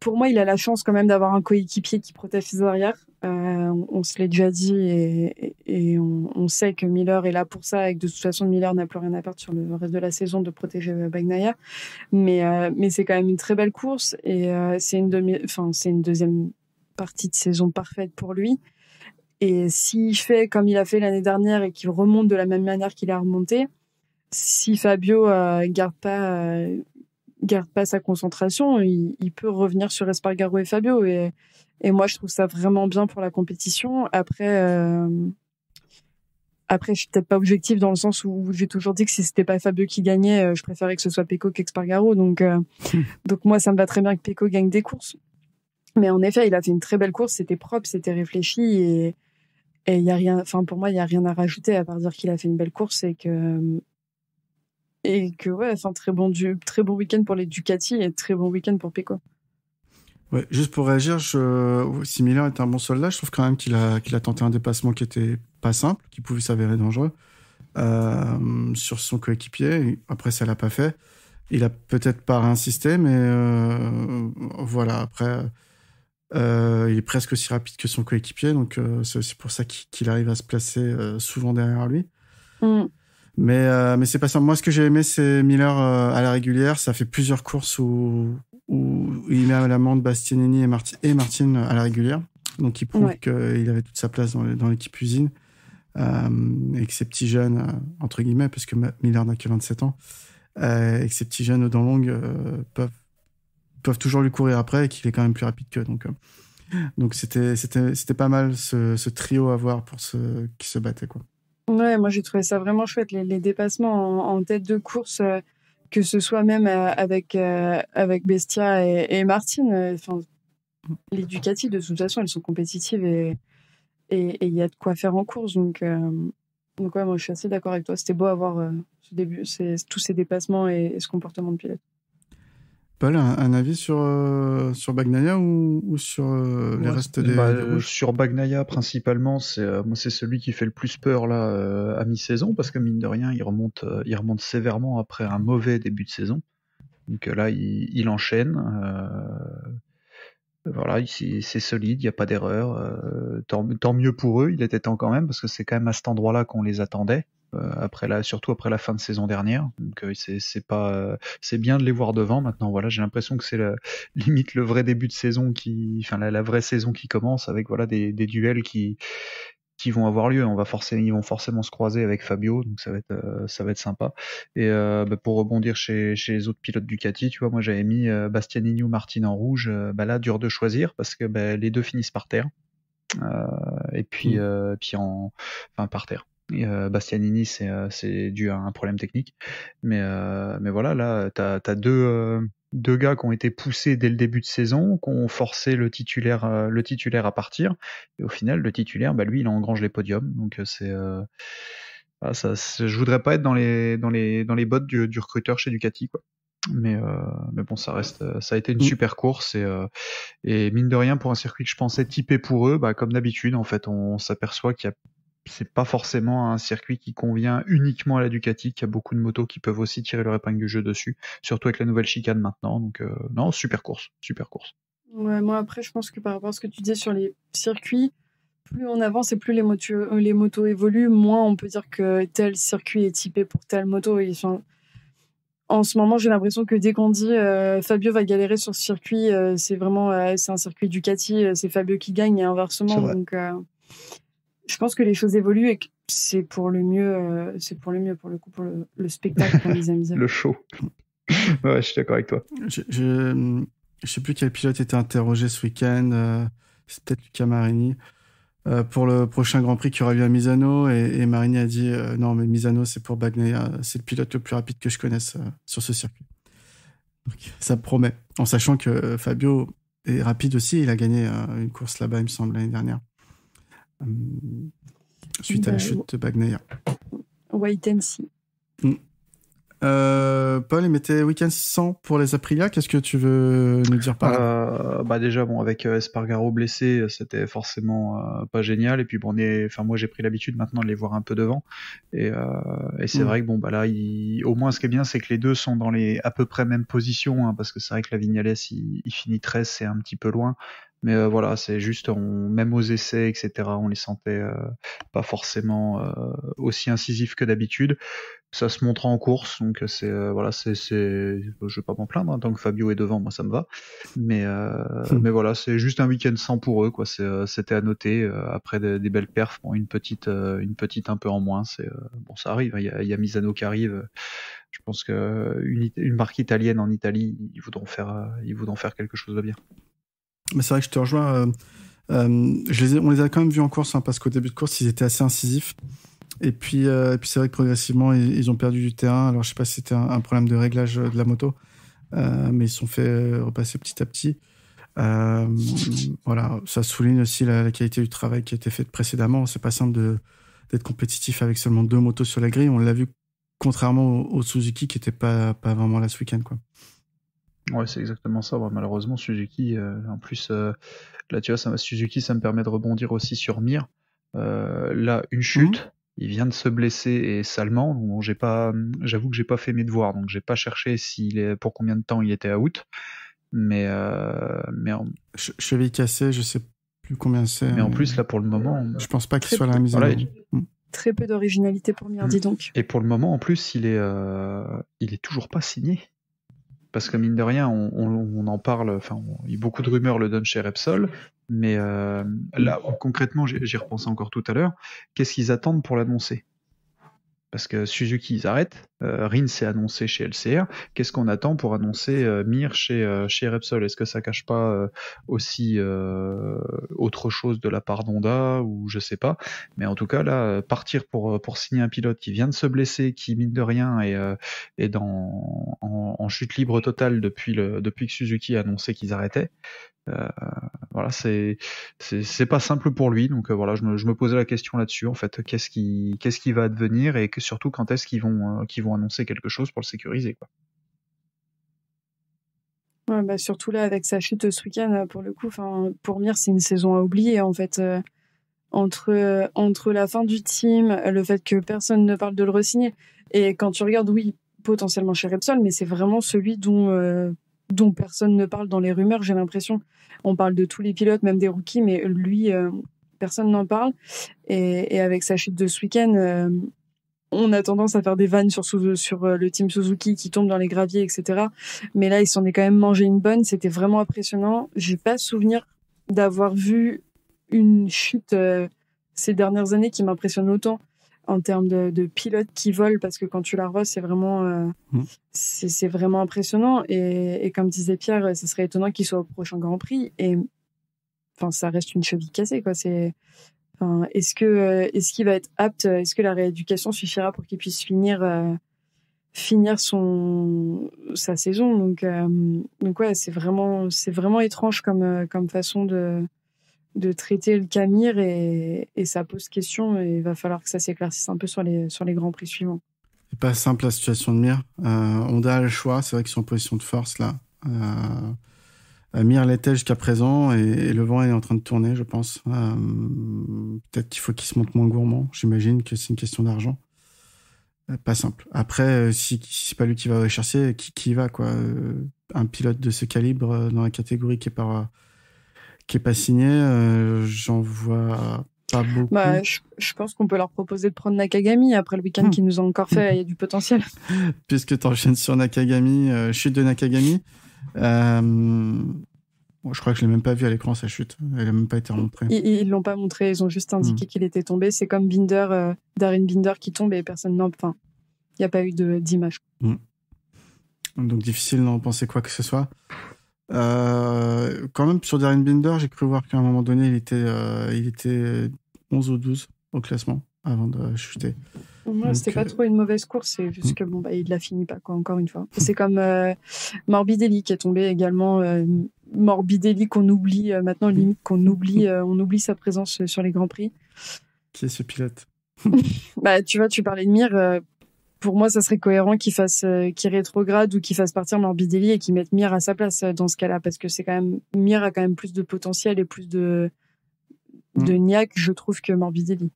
pour moi, il a la chance quand même d'avoir un coéquipier qui protège ses arrières. On se l'est déjà dit et on sait que Miller est là pour ça et que de toute façon, Miller n'a plus rien à perdre sur le reste de la saison de protéger Bagnaia. Mais c'est quand même une très belle course et c'est une deuxième partie de saison parfaite pour lui. Et s'il fait comme il a fait l'année dernière et qu'il remonte de la même manière qu'il a remonté, si Fabio garde pas sa concentration, il peut revenir sur Espargaro et Fabio. Et moi, je trouve ça vraiment bien pour la compétition. Après, je suis peut-être pas objective dans le sens où j'ai toujours dit que si c'était pas Fabio qui gagnait, je préférais que ce soit Pecco qu'Espargaro. Donc moi, ça me va très bien que Pecco gagne des courses. Mais en effet, il a fait une très belle course. C'était propre, c'était réfléchi et il y a rien, pour moi, il y a rien à rajouter à part dire qu'il a fait une belle course et que ouais, très bon week-end pour les Ducati et très bon week-end pour Pecco. Ouais, juste pour réagir, si Miller est un bon soldat, je trouve quand même qu'il a tenté un dépassement qui était pas simple, qui pouvait s'avérer dangereux sur son coéquipier. Après, ça l'a pas fait. Il a peut-être pas insisté, mais voilà. Après, il est presque aussi rapide que son coéquipier, donc c'est aussi pour ça qu'il arrive à se placer souvent derrière lui. Mais c'est pas ça. Moi, ce que j'ai aimé, c'est Miller à la régulière. Ça fait plusieurs courses où il met à l'amende Bastianini et Martin à la régulière. Donc, il prouve qu'il avait toute sa place dans l'équipe usine. Et que ces petits jeunes, entre guillemets, parce que Miller n'a que 27 ans, et que ces petits jeunes aux dents longues peuvent toujours lui courir après et qu'il est quand même plus rapide qu'eux. Donc c'était pas mal ce trio à voir pour ceux qui se battaient, quoi. Ouais, moi j'ai trouvé ça vraiment chouette, les dépassements en tête de course, que ce soit même avec Bestia et Martin. Les Ducati, de toute façon, elles sont compétitives et il y a de quoi faire en course. Donc ouais, moi je suis assez d'accord avec toi. C'était beau à voir ce début, tous ces dépassements et ce comportement de pilote. Paul, un avis sur Bagnaia ou sur les restes des rouges? Sur Bagnaia, principalement, moi, c'est celui qui fait le plus peur là, à mi-saison, parce que mine de rien, il remonte sévèrement après un mauvais début de saison. Donc là, il enchaîne. Voilà, c'est solide, il n'y a pas d'erreur. Tant mieux pour eux, il était temps quand même, parce que c'est quand même à cet endroit-là qu'on les attendait. Surtout après la fin de saison dernière. Donc c'est bien de les voir devant maintenant. Voilà, j'ai l'impression que c'est limite le vrai début de saison la vraie saison qui commence, avec voilà des duels qui vont avoir lieu. Ils vont forcément se croiser avec Fabio, donc ça va être sympa. Et pour rebondir chez les autres pilotes Ducati, tu vois, moi j'avais mis Bastianini ou Martin en rouge. Là, dur de choisir, parce que les deux finissent par terre. Et puis par terre. Et Bastianini, c'est dû à un problème technique, mais voilà, là t'as deux gars qui ont été poussés dès le début de saison, qui ont forcé le titulaire à partir, et au final le titulaire, lui, il engrange les podiums. Donc je voudrais pas être dans les bottes du recruteur chez Ducati, quoi. Mais bon, ça a été une super course, et mine de rien, pour un circuit que je pensais typé pour eux, comme d'habitude, en fait, on s'aperçoit c'est pas forcément un circuit qui convient uniquement à la Ducati, qu'il y a beaucoup de motos qui peuvent aussi tirer leur épingle du jeu dessus, surtout avec la nouvelle chicane maintenant. Donc non, super course. Ouais, moi après, je pense que par rapport à ce que tu disais sur les circuits, plus on avance et plus les motos évoluent, moins on peut dire que tel circuit est typé pour telle moto. En ce moment, j'ai l'impression que dès qu'on dit Fabio va galérer sur ce circuit, c'est vraiment c'est un circuit Ducati, c'est Fabio qui gagne, et inversement. Donc je pense que les choses évoluent et que c'est pour le mieux, pour le coup, pour le spectacle, comme les amis. Le show. Ouais, je suis d'accord avec toi. Je sais plus quel pilote était interrogé ce week-end. C'est peut-être Luca Marini. Pour le prochain Grand Prix qui aura lieu à Misano, et Marini a dit non, mais Misano, c'est pour Bagnaia, c'est le pilote le plus rapide que je connaisse sur ce circuit. Donc ça promet, en sachant que Fabio est rapide aussi. Il a gagné une course là-bas, il me semble, l'année dernière, suite à la chute de Bagnaia. Wait and see. Paul, il mettait week-end 100 pour les Aprilia. Qu'est-ce que tu veux nous dire par là? Déjà, avec Espargaro blessé, c'était forcément pas génial. Et puis moi j'ai pris l'habitude maintenant de les voir un peu devant. Et c'est vrai que là, au moins ce qui est bien, c'est que les deux sont dans les à peu près mêmes positions, hein, parce que c'est vrai que la Vignales, il finit 13, c'est un petit peu loin. Mais voilà, c'est juste, même aux essais, etc., on les sentait pas forcément aussi incisifs que d'habitude. Ça se montre en course, donc je vais pas m'en plaindre, hein, tant que Fabio est devant, moi ça me va. Mais voilà, c'est juste un week-end sans pour eux, quoi. C'était à noter après des belles perfs. Bon, une petite un peu en moins. Ça arrive. Il y a Misano qui arrive. Je pense que une marque italienne en Italie, ils voudront faire quelque chose de bien. Mais c'est vrai que je te rejoins. On les a quand même vus en course, hein, parce qu'au début de course, ils étaient assez incisifs. Et puis c'est vrai que progressivement, ils ont perdu du terrain. Alors, je sais pas si c'était un problème de réglage de la moto, mais ils se sont fait repasser petit à petit. Voilà, ça souligne aussi la qualité du travail qui a été fait précédemment. C'est pas simple d'être compétitif avec seulement 2 motos sur la grille. On l'a vu, contrairement au Suzuki, qui était pas vraiment là ce week-end, quoi. Ouais, c'est exactement ça. Malheureusement, Suzuki, en plus, là, tu vois, Suzuki, ça me permet de rebondir aussi sur Mir. Là, une chute. Il vient de se blesser, et salement. Bon, j'avoue que j'ai pas fait mes devoirs, donc j'ai pas cherché pour combien de temps il était out. Mais cheville cassée, je sais plus combien c'est. Mais en plus, là, pour le moment, je pense pas qu'il soit là à la mise en œuvre. Très peu d'originalité pour Mir, dis donc. Et pour le moment, en plus, il est toujours pas signé. Parce que mine de rien, on en parle, il y a beaucoup de rumeurs le donnent chez Repsol, mais là, concrètement, j'y repensais encore tout à l'heure, qu'est-ce qu'ils attendent pour l'annoncer? Parce que Suzuki, ils arrêtent, Rins s'est annoncé chez LCR, qu'est-ce qu'on attend pour annoncer Mir chez Repsol? Est-ce que ça cache pas aussi autre chose de la part d'Honda, ou je sais pas, mais en tout cas là, partir pour signer un pilote qui vient de se blesser, qui mine de rien est en chute libre totale depuis que Suzuki a annoncé qu'ils arrêtaient. Voilà, c'est pas simple pour lui, donc voilà, je me posais la question là-dessus, en fait, qu'est-ce qui va advenir, et surtout quand est-ce qu'ils vont annoncer quelque chose pour le sécuriser, quoi. Ouais, bah surtout là avec sa chute ce week-end, pour le coup, pour Mir, c'est une saison à oublier en fait. Entre la fin du team, le fait que personne ne parle de le re-signer, et quand tu regardes, oui, potentiellement chez Repsol, mais c'est vraiment celui dont personne ne parle dans les rumeurs, j'ai l'impression. On parle de tous les pilotes, même des rookies, mais lui, personne n'en parle. Et avec sa chute de ce week-end, on a tendance à faire des vannes sur le team Suzuki qui tombe dans les graviers, etc. Mais là, il s'en est quand même mangé une bonne. C'était vraiment impressionnant. J'ai pas souvenir d'avoir vu une chute ces dernières années qui m'impressionne autant en termes de pilotes qui volent, parce que quand tu la revois, c'est vraiment c'est vraiment impressionnant. Et comme disait Pierre, ce serait étonnant qu'il soit au prochain Grand Prix. Et ça reste une cheville cassée, quoi. Est-ce qu'il va être apte? Est-ce que la rééducation suffira pour qu'il puisse finir sa saison? Donc ouais, c'est vraiment étrange comme façon de traiter le Camir, et ça pose question, et il va falloir que ça s'éclaircisse un peu sur les grands prix suivants. C'est pas simple la situation de Mir. Honda a le choix, c'est vrai qu'ils sont en position de force là. Mir l'était jusqu'à présent, et le vent est en train de tourner, je pense. Peut-être qu'il faut qu'il se montre moins gourmand. J'imagine que c'est une question d'argent. Pas simple. Après, si c'est pas lui qui va chercher, qui va, quoi. Un pilote de ce calibre dans la catégorie qui est pas signé, j'en vois pas beaucoup. Bah, je pense qu'on peut leur proposer de prendre Nakagami après le week-end qu'ils nous ont encore fait. Il y a du potentiel. Puisque t'enchaînes sur Nakagami, chute de Nakagami. Je crois que je l'ai même pas vu à l'écran, sa chute. Elle a même pas été remontrée. Ils l'ont pas montré. Ils ont juste indiqué qu'il était tombé. C'est comme Darren Binder qui tombe et personne n'en. Enfin, il n'y a pas eu d'image. Donc difficile d'en penser quoi que ce soit. Quand même, sur Darren Binder, j'ai cru voir qu'à un moment donné, il était 11 ou 12 au classement avant de chuter. Ouais, c'était pas trop une mauvaise course, c'est juste que il l'a fini pas, quoi, encore une fois. C'est comme Morbidelli qui est tombé également. Morbidelli qu'on oublie maintenant, limite qu'on oublie, on oublie sa présence sur les Grands Prix. Qui est ce pilote? Bah, tu vois, tu parlais de Mir. Pour moi, ça serait cohérent qu'il rétrograde ou qu'il fasse partir Morbidelli et qu'il mette Mir à sa place dans ce cas-là, parce que Mir a quand même plus de potentiel et plus de niaque, je trouve, que Morbidelli.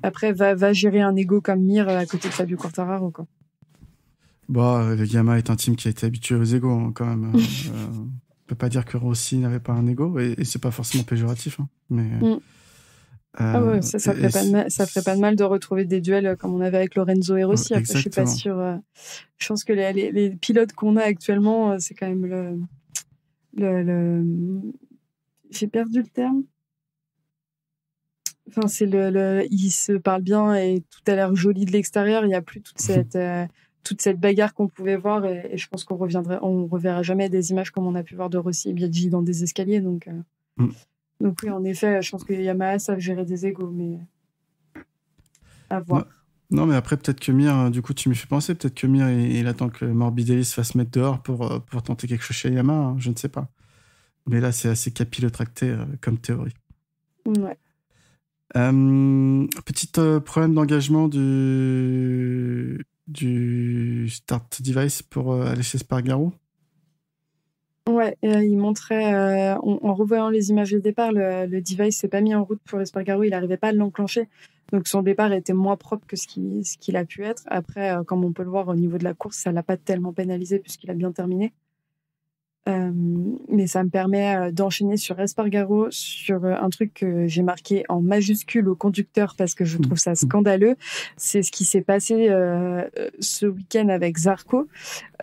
Après, va gérer un ego comme Mir à côté de Fabio Quartararo, quoi. Bon, le Yamaha est un team qui a été habitué aux égos, hein, quand même. On peut pas dire que Rossi n'avait pas un ego, et c'est pas forcément péjoratif, hein, mais. Ouais, ça ferait pas de mal de retrouver des duels comme on avait avec Lorenzo et Rossi. Après, je suis pas sûre. Je pense que les pilotes qu'on a actuellement, c'est quand même j'ai perdu le terme. Enfin, ils se parlent bien et tout a l'air joli de l'extérieur. Il y a plus toute cette bagarre qu'on pouvait voir, et je pense qu'on reverra jamais des images comme on a pu voir de Rossi et Biaggi dans des escaliers. Donc oui, en effet, je pense que Yamaha savent gérer des égos, mais à voir. Non, mais après, peut-être que Mir, du coup, tu m'y fais penser, peut-être que Mir, il attend que Morbidelli se fasse mettre dehors pour tenter quelque chose chez Yamaha, hein, je ne sais pas. Mais là, c'est assez capillotracté comme théorie. Ouais. Petit problème d'engagement du start device pour aller chez Spargaro. Ouais, il montrait, en revoyant les images de départ, le device s'est pas mis en route pour Espargaro, il n'arrivait pas à l'enclencher. Donc son départ était moins propre que ce qu'il a pu être. Après, comme on peut le voir au niveau de la course, ça l'a pas tellement pénalisé puisqu'il a bien terminé. Mais ça me permet d'enchaîner sur Espargaro, sur un truc que j'ai marqué en majuscule au conducteur parce que je trouve ça scandaleux. C'est ce qui s'est passé ce week-end avec Zarco,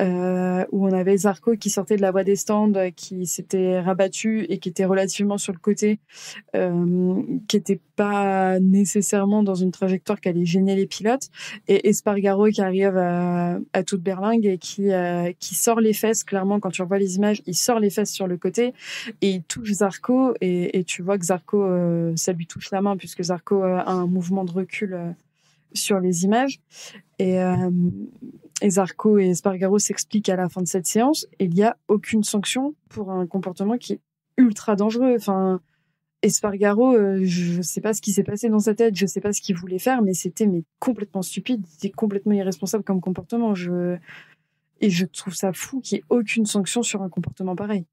où on avait Zarco qui sortait de la voie des stands, qui s'était rabattu et qui était relativement sur le côté, qui était pas nécessairement dans une trajectoire qui allait gêner les pilotes, et Espargaro qui arrive à toute berlingue et qui sort les fesses, clairement quand tu revois les images, il sort les fesses sur le côté et il touche Zarco, et tu vois que Zarco ça lui touche la main puisque Zarco a un mouvement de recul sur les images, et Zarco et Espargaro s'expliquent à la fin de cette séance, et il n'y a aucune sanction pour un comportement qui est ultra dangereux. Enfin, Espargaro, je sais pas ce qui s'est passé dans sa tête, je sais pas ce qu'il voulait faire, mais c'était complètement stupide, c'était complètement irresponsable comme comportement. Et je trouve ça fou qu'il n'y ait aucune sanction sur un comportement pareil.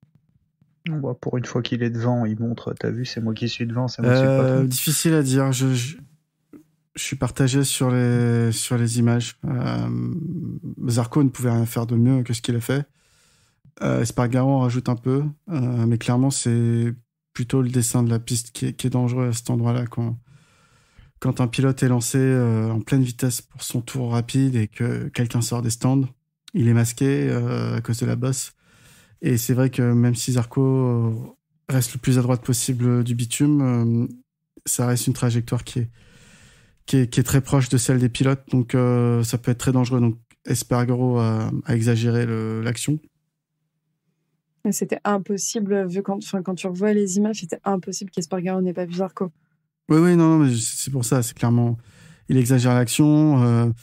Bah, pour une fois qu'il est devant, il montre, t'as vu, c'est moi qui suis devant, c'est moi qui suis le patron. Difficile à dire. Je suis partagé sur les images. Zarco ne pouvait rien faire de mieux que ce qu'il a fait. Espargaro en rajoute un peu, mais clairement c'est plutôt le dessin de la piste qui est dangereux à cet endroit-là quand un pilote est lancé en pleine vitesse pour son tour rapide et que quelqu'un sort des stands, il est masqué à cause de la bosse. Et c'est vrai que même si Zarco reste le plus à droite possible du bitume, ça reste une trajectoire qui est très proche de celle des pilotes, donc ça peut être très dangereux. Donc Espargaro a exagéré l'action. C'était impossible, quand tu revois les images, c'était impossible qu'Espargaro n'ait pas vu Zarco. Oui, non, mais c'est pour ça, c'est clairement... Il exagère l'action.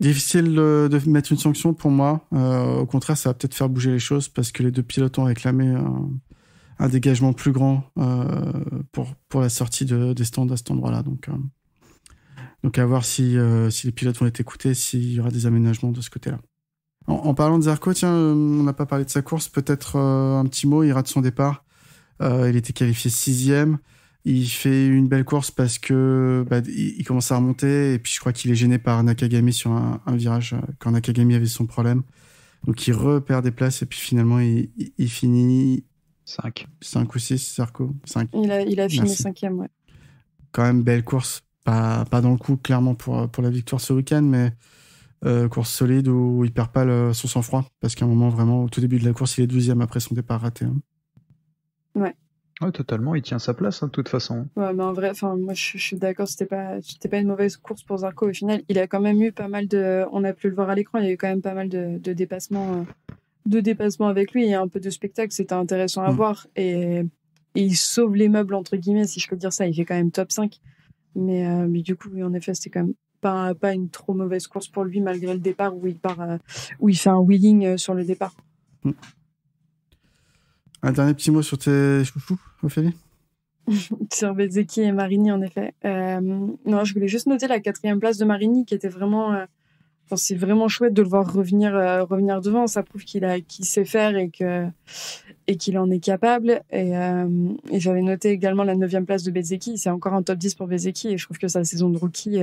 Difficile de mettre une sanction pour moi. Au contraire, ça va peut-être faire bouger les choses parce que les deux pilotes ont réclamé un dégagement plus grand pour la sortie des stands à cet endroit-là. Donc à voir si les pilotes vont être écoutés, s'il y aura des aménagements de ce côté-là. En parlant de Zarco, tiens, on n'a pas parlé de sa course, peut-être un petit mot, il rate son départ. Il était qualifié 6e. Il fait une belle course parce que il commence à remonter et puis je crois qu'il est gêné par Nakagami sur un virage quand Nakagami avait son problème. Donc il repère des places et puis finalement il finit 5 ou 6, Zarco 5. Il a fini 5e, ouais. Quand même belle course, pas dans le coup clairement pour la victoire ce week-end, mais course solide où il perd pas son sang-froid parce qu'à un moment vraiment au tout début de la course il est 12e après son départ raté. Ouais. Ouais, totalement, il tient sa place, de toute façon. Ouais, mais en vrai, moi, je suis d'accord, c'était pas une mauvaise course pour Zarco. Au final, il a quand même eu pas mal on a pu le voir à l'écran, il y a eu quand même pas mal de dépassements avec lui. Il y a un peu de spectacle, c'était intéressant à voir. Et il sauve les meubles, entre guillemets, si je peux dire ça. Il fait quand même top 5. Mais du coup, oui, en effet, c'était quand même pas une trop mauvaise course pour lui, malgré le départ où il fait un wheeling sur le départ. Un dernier petit mot sur tes chouchous, Ophélie? Sur Bezzecchi et Marini, en effet. Non, je voulais juste noter la 4e place de Marini, qui était vraiment... c'est vraiment chouette de le voir revenir devant. Ça prouve qu'il sait faire et qu'il en est capable. Et j'avais noté également la 9e place de Bezzecchi. C'est encore un top 10 pour Bezzecchi. Et je trouve que sa saison de rookie,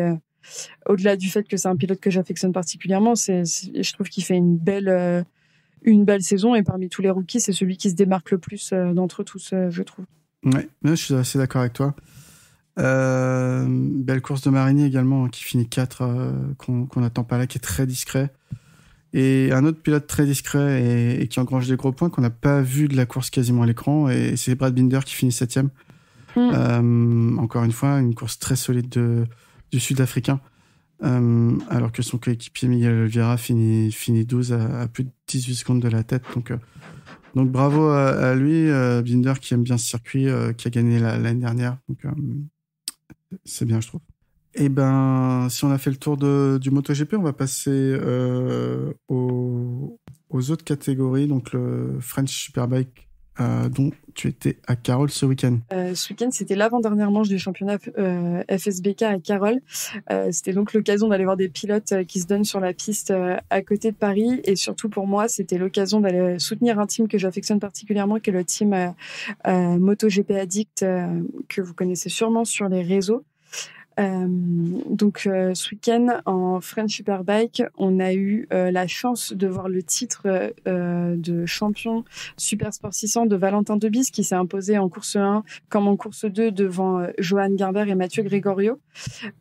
au-delà du fait que c'est un pilote que j'affectionne particulièrement, je trouve qu'il fait une belle saison. Et parmi tous les rookies, c'est celui qui se démarque le plus d'entre tous, je trouve. Ouais, je suis assez d'accord avec toi. Belle course de Marini également, qui finit 4, qu'on n'attend pas là, qui est très discret. Et un autre pilote très discret et qui engrange des gros points qu'on n'a pas vu de la course quasiment à l'écran, et c'est Brad Binder qui finit 7e. Encore une fois, une course très solide du Sud-Africain, alors que son coéquipier Miguel Oliveira finit 12 à plus de 18 secondes de la tête. Donc bravo à lui, Binder, qui aime bien ce circuit, qui a gagné l'année dernière. Donc c'est bien, je trouve. Et si on a fait le tour du MotoGP, on va passer aux autres catégories. Donc le French Superbike, dont tu étais à Carroll ce week-end. Ce week-end, c'était l'avant-dernière manche du championnat FSBK à Carroll. C'était donc l'occasion d'aller voir des pilotes qui se donnent sur la piste à côté de Paris. Et surtout pour moi, c'était l'occasion d'aller soutenir un team que j'affectionne particulièrement, qui est le team MotoGP Addict, que vous connaissez sûrement sur les réseaux. Donc ce week-end en French Superbike, on a eu la chance de voir le titre de champion Super Sport 600 de Valentin Debise, qui s'est imposé en course 1 comme en course 2 devant Johan Gerber et Mathieu Gregorio.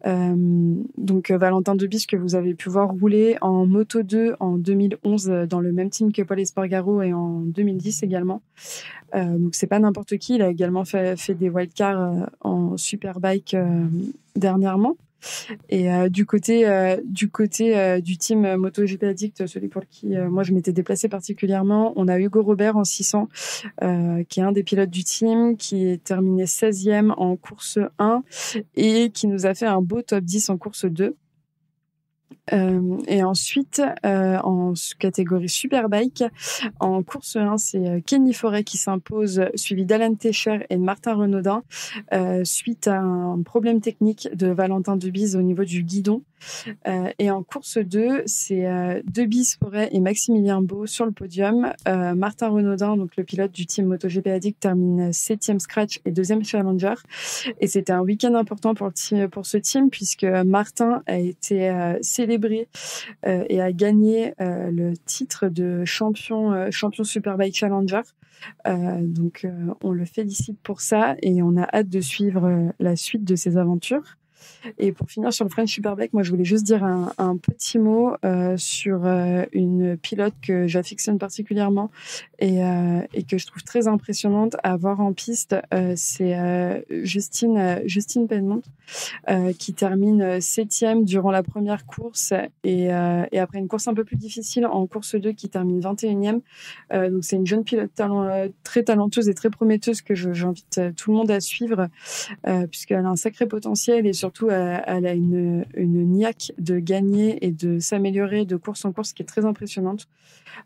Donc Valentin Debise, que vous avez pu voir rouler en Moto 2 en 2011 dans le même team que Pol Espargaro, et en 2010 également. Donc c'est pas n'importe qui. Il a également fait des wildcards en Superbike dernièrement. Et du côté du team MotoGP Addict, celui pour qui moi je m'étais déplacée particulièrement, on a Hugo Robert en 600, qui est un des pilotes du team, qui est terminé 16e en course 1 et qui nous a fait un beau top 10 en course 2. Et ensuite, en catégorie Superbike, en course 1, c'est Kenny Forêt qui s'impose, suivi d'Alan Techer et de Martin Renaudin, suite à un problème technique de Valentin Debise au niveau du guidon. Et en course 2, c'est Debis Forêt et Maximilien Beau sur le podium. Martin Renaudin, donc le pilote du team MotoGP Addict, termine 7e scratch et 2e challenger. Et c'était un week-end important pour ce team, puisque Martin a été célébré et a gagné le titre de champion Superbike Challenger. Donc on le félicite pour ça et on a hâte de suivre la suite de ses aventures. Et pour finir sur le French Superbike, moi je voulais juste dire un petit mot sur une pilote que j'affectionne particulièrement et que je trouve très impressionnante à voir en piste. C'est Justine Pedmont qui termine 7e durant la première course et après une course un peu plus difficile en course 2 qui termine 21e. Donc c'est une jeune pilote très talentueuse et très prometteuse que j'invite tout le monde à suivre puisqu'elle a un sacré potentiel et surtout elle a une niaque de gagner et de s'améliorer de course en course qui est très impressionnante.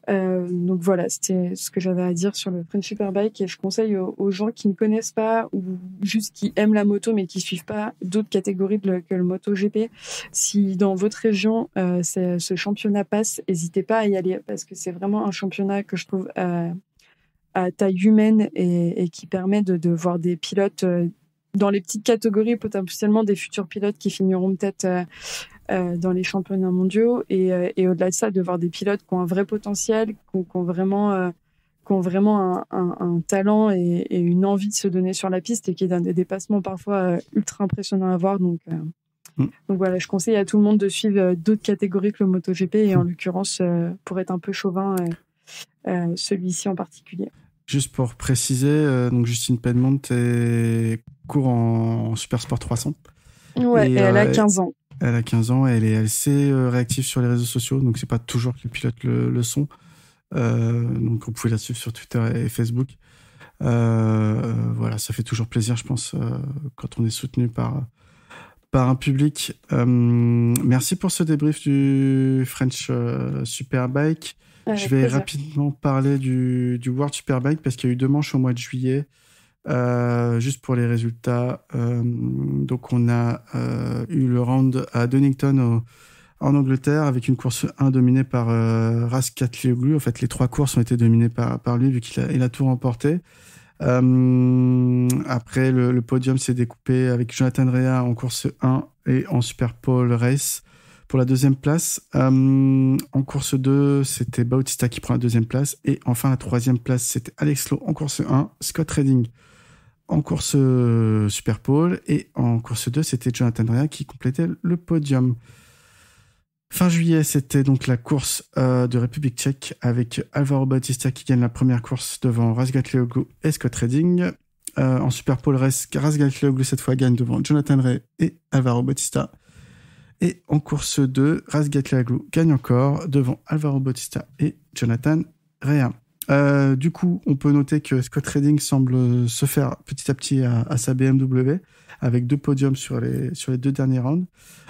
Donc voilà, c'était ce que j'avais à dire sur le French Superbike et je conseille aux gens qui ne connaissent pas ou juste qui aiment la moto mais qui suivent pas d'autres catégories que le MotoGP. Si dans votre région ce championnat passe, n'hésitez pas à y aller parce que c'est vraiment un championnat que je trouve à taille humaine et qui permet de voir des pilotes dans les petites catégories, potentiellement des futurs pilotes qui finiront peut-être dans les championnats mondiaux et au-delà de ça, de voir des pilotes qui ont un vrai potentiel, qui ont vraiment un talent et une envie de se donner sur la piste et qui est dans des dépassements parfois ultra impressionnants à voir. Donc voilà, je conseille à tout le monde de suivre d'autres catégories que le MotoGP et en l'occurrence, pour être un peu chauvin, celui-ci en particulier. Juste pour préciser, donc Justine Pedmont court en Supersport 300. Ouais, et elle a 15 ans. Elle a 15 ans et elle est assez réactive sur les réseaux sociaux, donc c'est pas toujours que les pilotes le sont. Donc vous pouvez la suivre sur Twitter et Facebook. Voilà, ça fait toujours plaisir, je pense, quand on est soutenu par un public. Merci pour ce débrief du French Superbike. Je vais rapidement parler du World Superbike parce qu'il y a eu 2 manches au mois de juillet. Juste pour les résultats, donc on a eu le round à Donington en Angleterre avec une course 1 dominée par Razgatlioglu. En fait, les 3 courses ont été dominées par lui vu qu'il a tout remporté. Après, le podium s'est découpé avec Jonathan Rea en course 1 et en Super Pole Race pour la 2e place. En course 2, c'était Bautista qui prend la 2e place. Et enfin, la 3e place, c'était Alex Lowe en course 1, Scott Redding en course Super Pole. Et en course 2, c'était Jonathan Rea qui complétait le podium. Fin juillet, c'était donc la course de République tchèque avec Alvaro Bautista qui gagne la première course devant Razgatlioglu et Scott Redding. En Super Pole Race, Razgatlioglu cette fois gagne devant Jonathan Rea et Alvaro Bautista. Et en course 2, Razgatlioglu gagne encore devant Alvaro Bautista et Jonathan Rea. Du coup, on peut noter que Scott Redding semble se faire petit à petit à sa BMW avec 2 podiums sur les 2 derniers rounds.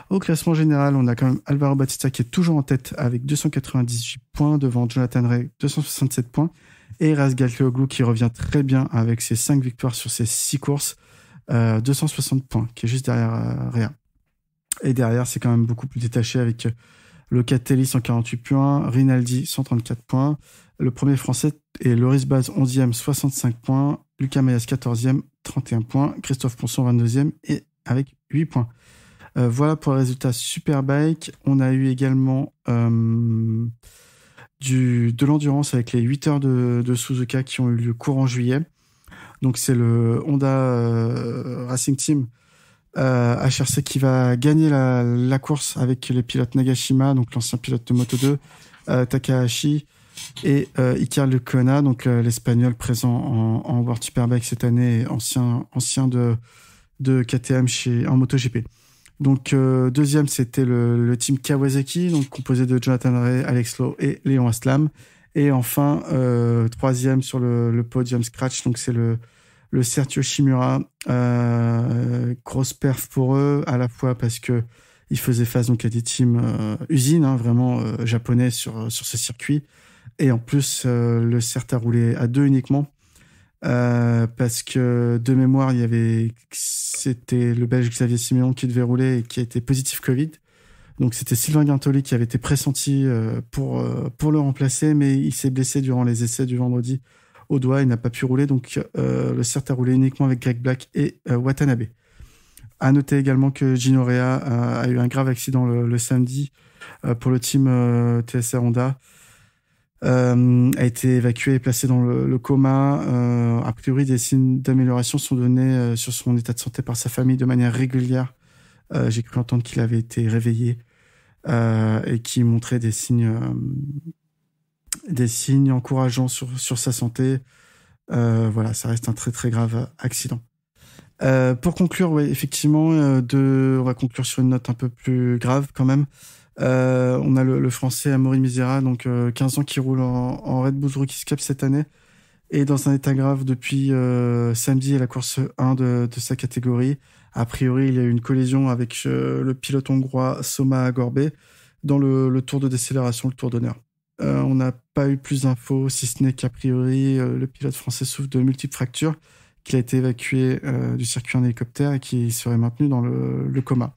Au classement général, on a quand même Alvaro Bautista qui est toujours en tête avec 298 points devant Jonathan Rea, 267 points. Et Razgatlioglu qui revient très bien avec ses 5 victoires sur ses 6 courses, 260 points, qui est juste derrière Rea. Et derrière, c'est quand même beaucoup plus détaché avec Locatelli 148 points, Rinaldi 134 points, le premier français est Loris Baz 11e 65 points, Lucas Mayas 14e 31 points, Christophe Ponson 22e et avec 8 points. Voilà pour le résultat Superbike. On a eu également de l'endurance avec les 8 heures de Suzuka qui ont eu lieu courant juillet. Donc c'est le Honda Racing Team HRC qui va gagner la course avec les pilotes Nagashima, donc l'ancien pilote de Moto2, Takahashi et Iker Lecuona, donc l'espagnol présent en World Superbike cette année, ancien de KTM en MotoGP. Donc deuxième, c'était le team Kawasaki, donc composé de Jonathan Rea, Alex Lowe et Léon Aslam. Et enfin, troisième sur le podium scratch, donc c'est le Sergio Shimura. Grosse perf pour eux, à la fois parce que ils faisaient face donc à des teams usines, vraiment japonais sur ce circuit. Et en plus, le CERT a roulé à 2 uniquement. Parce que de mémoire, c'était le Belge Xavier Siméon qui devait rouler et qui a été positif Covid. Donc c'était Sylvain Guintoli qui avait été pressenti pour le remplacer, mais il s'est blessé durant les essais du vendredi au doigt, il n'a pas pu rouler, donc le CERT a roulé uniquement avec Greg Black et Watanabe. À noter également que Gino Rea a eu un grave accident le samedi pour le team TSR Honda. A été évacué et placé dans le coma. A priori, des signes d'amélioration sont donnés sur son état de santé par sa famille de manière régulière. J'ai cru entendre qu'il avait été réveillé et qu'il montrait des signes encourageants sur sa santé. Voilà, ça reste un très très grave accident. Pour conclure, ouais, effectivement, on va conclure sur une note un peu plus grave quand même. On a le français Amaury Misera, donc 15 ans qui roule en Red Bull Rookies Cup cette année, et dans un état grave depuis samedi à la course 1 de sa catégorie. A priori, il y a eu une collision avec le pilote hongrois Soma Gorbe dans le tour de décélération, le tour d'honneur. On n'a pas eu plus d'infos, si ce n'est qu'a priori, le pilote français souffre de multiples fractures, qu'il a été évacué du circuit en hélicoptère et qui serait maintenu dans le coma.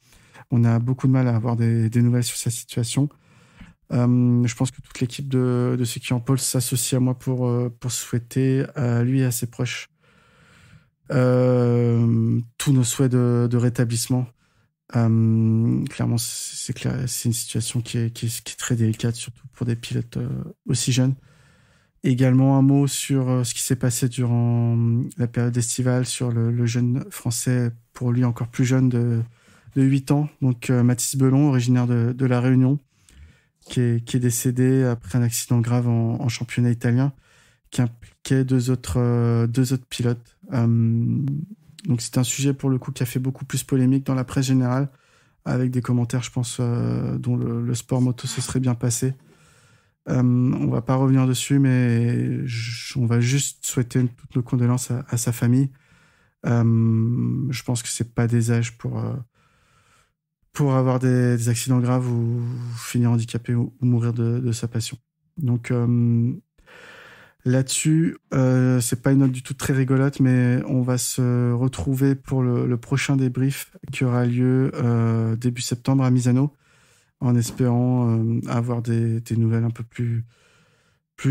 On a beaucoup de mal à avoir des nouvelles sur sa situation. Je pense que toute l'équipe de ceux qui en pôle s'associe à moi pour souhaiter à lui et à ses proches tous nos souhaits de rétablissement. Clairement, c'est clair, c'est une situation qui est très délicate, surtout pour des pilotes aussi jeunes. Également un mot sur ce qui s'est passé durant la période estivale sur le jeune français, pour lui encore plus jeune de 8 ans, donc Mathis Belon, originaire de La Réunion, qui est décédé après un accident grave en championnat italien, qui impliquait deux autres pilotes. Donc c'est un sujet pour le coup qui a fait beaucoup plus polémique dans la presse générale, avec des commentaires, je pense, dont le sport moto se serait bien passé. On va pas revenir dessus, mais on va juste souhaiter toutes nos condoléances à sa famille. Je pense que c'est pas des âges pour avoir des accidents graves ou finir handicapé ou mourir de sa passion. Donc là-dessus, c'est pas une note du tout très rigolote, mais on va se retrouver pour le prochain débrief qui aura lieu début septembre à Misano, en espérant avoir des nouvelles un peu plus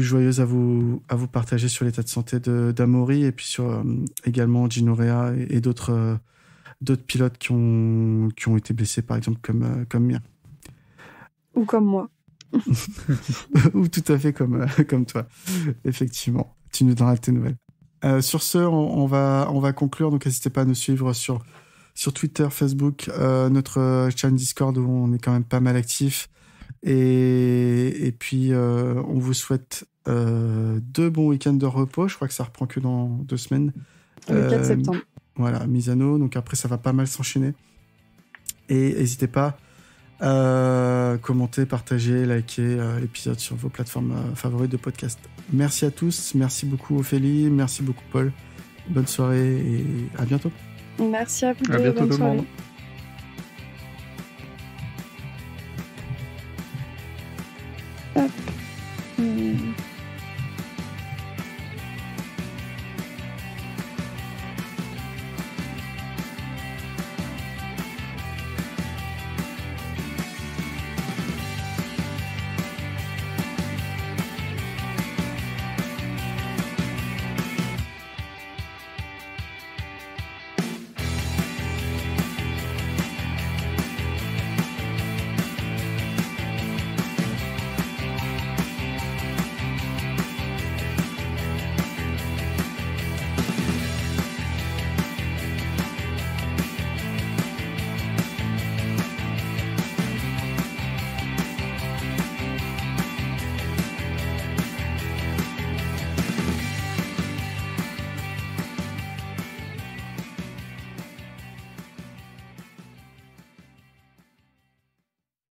joyeuses à vous partager sur l'état de santé d'Amaury, et puis sur également Gino Rea et d'autres pilotes qui ont été blessés, par exemple comme Mia. Ou comme moi. Ou tout à fait comme toi. Effectivement, tu nous donneras tes nouvelles. Sur ce, on va conclure. Donc n'hésitez pas à nous suivre sur Twitter, Facebook, notre channel Discord où on est quand même pas mal actif. Et puis on vous souhaite 2 bons week-ends de repos. Je crois que ça reprend que dans 2 semaines. Le 4 septembre. Voilà, Misano. Donc après, ça va pas mal s'enchaîner. Et n'hésitez pas à commenter, partager, liker l'épisode sur vos plateformes favorites de podcast. Merci à tous. Merci beaucoup Ophélie. Merci beaucoup Paul. Bonne soirée et à bientôt. Merci à vous. À bientôt bonne tout le soirée. monde.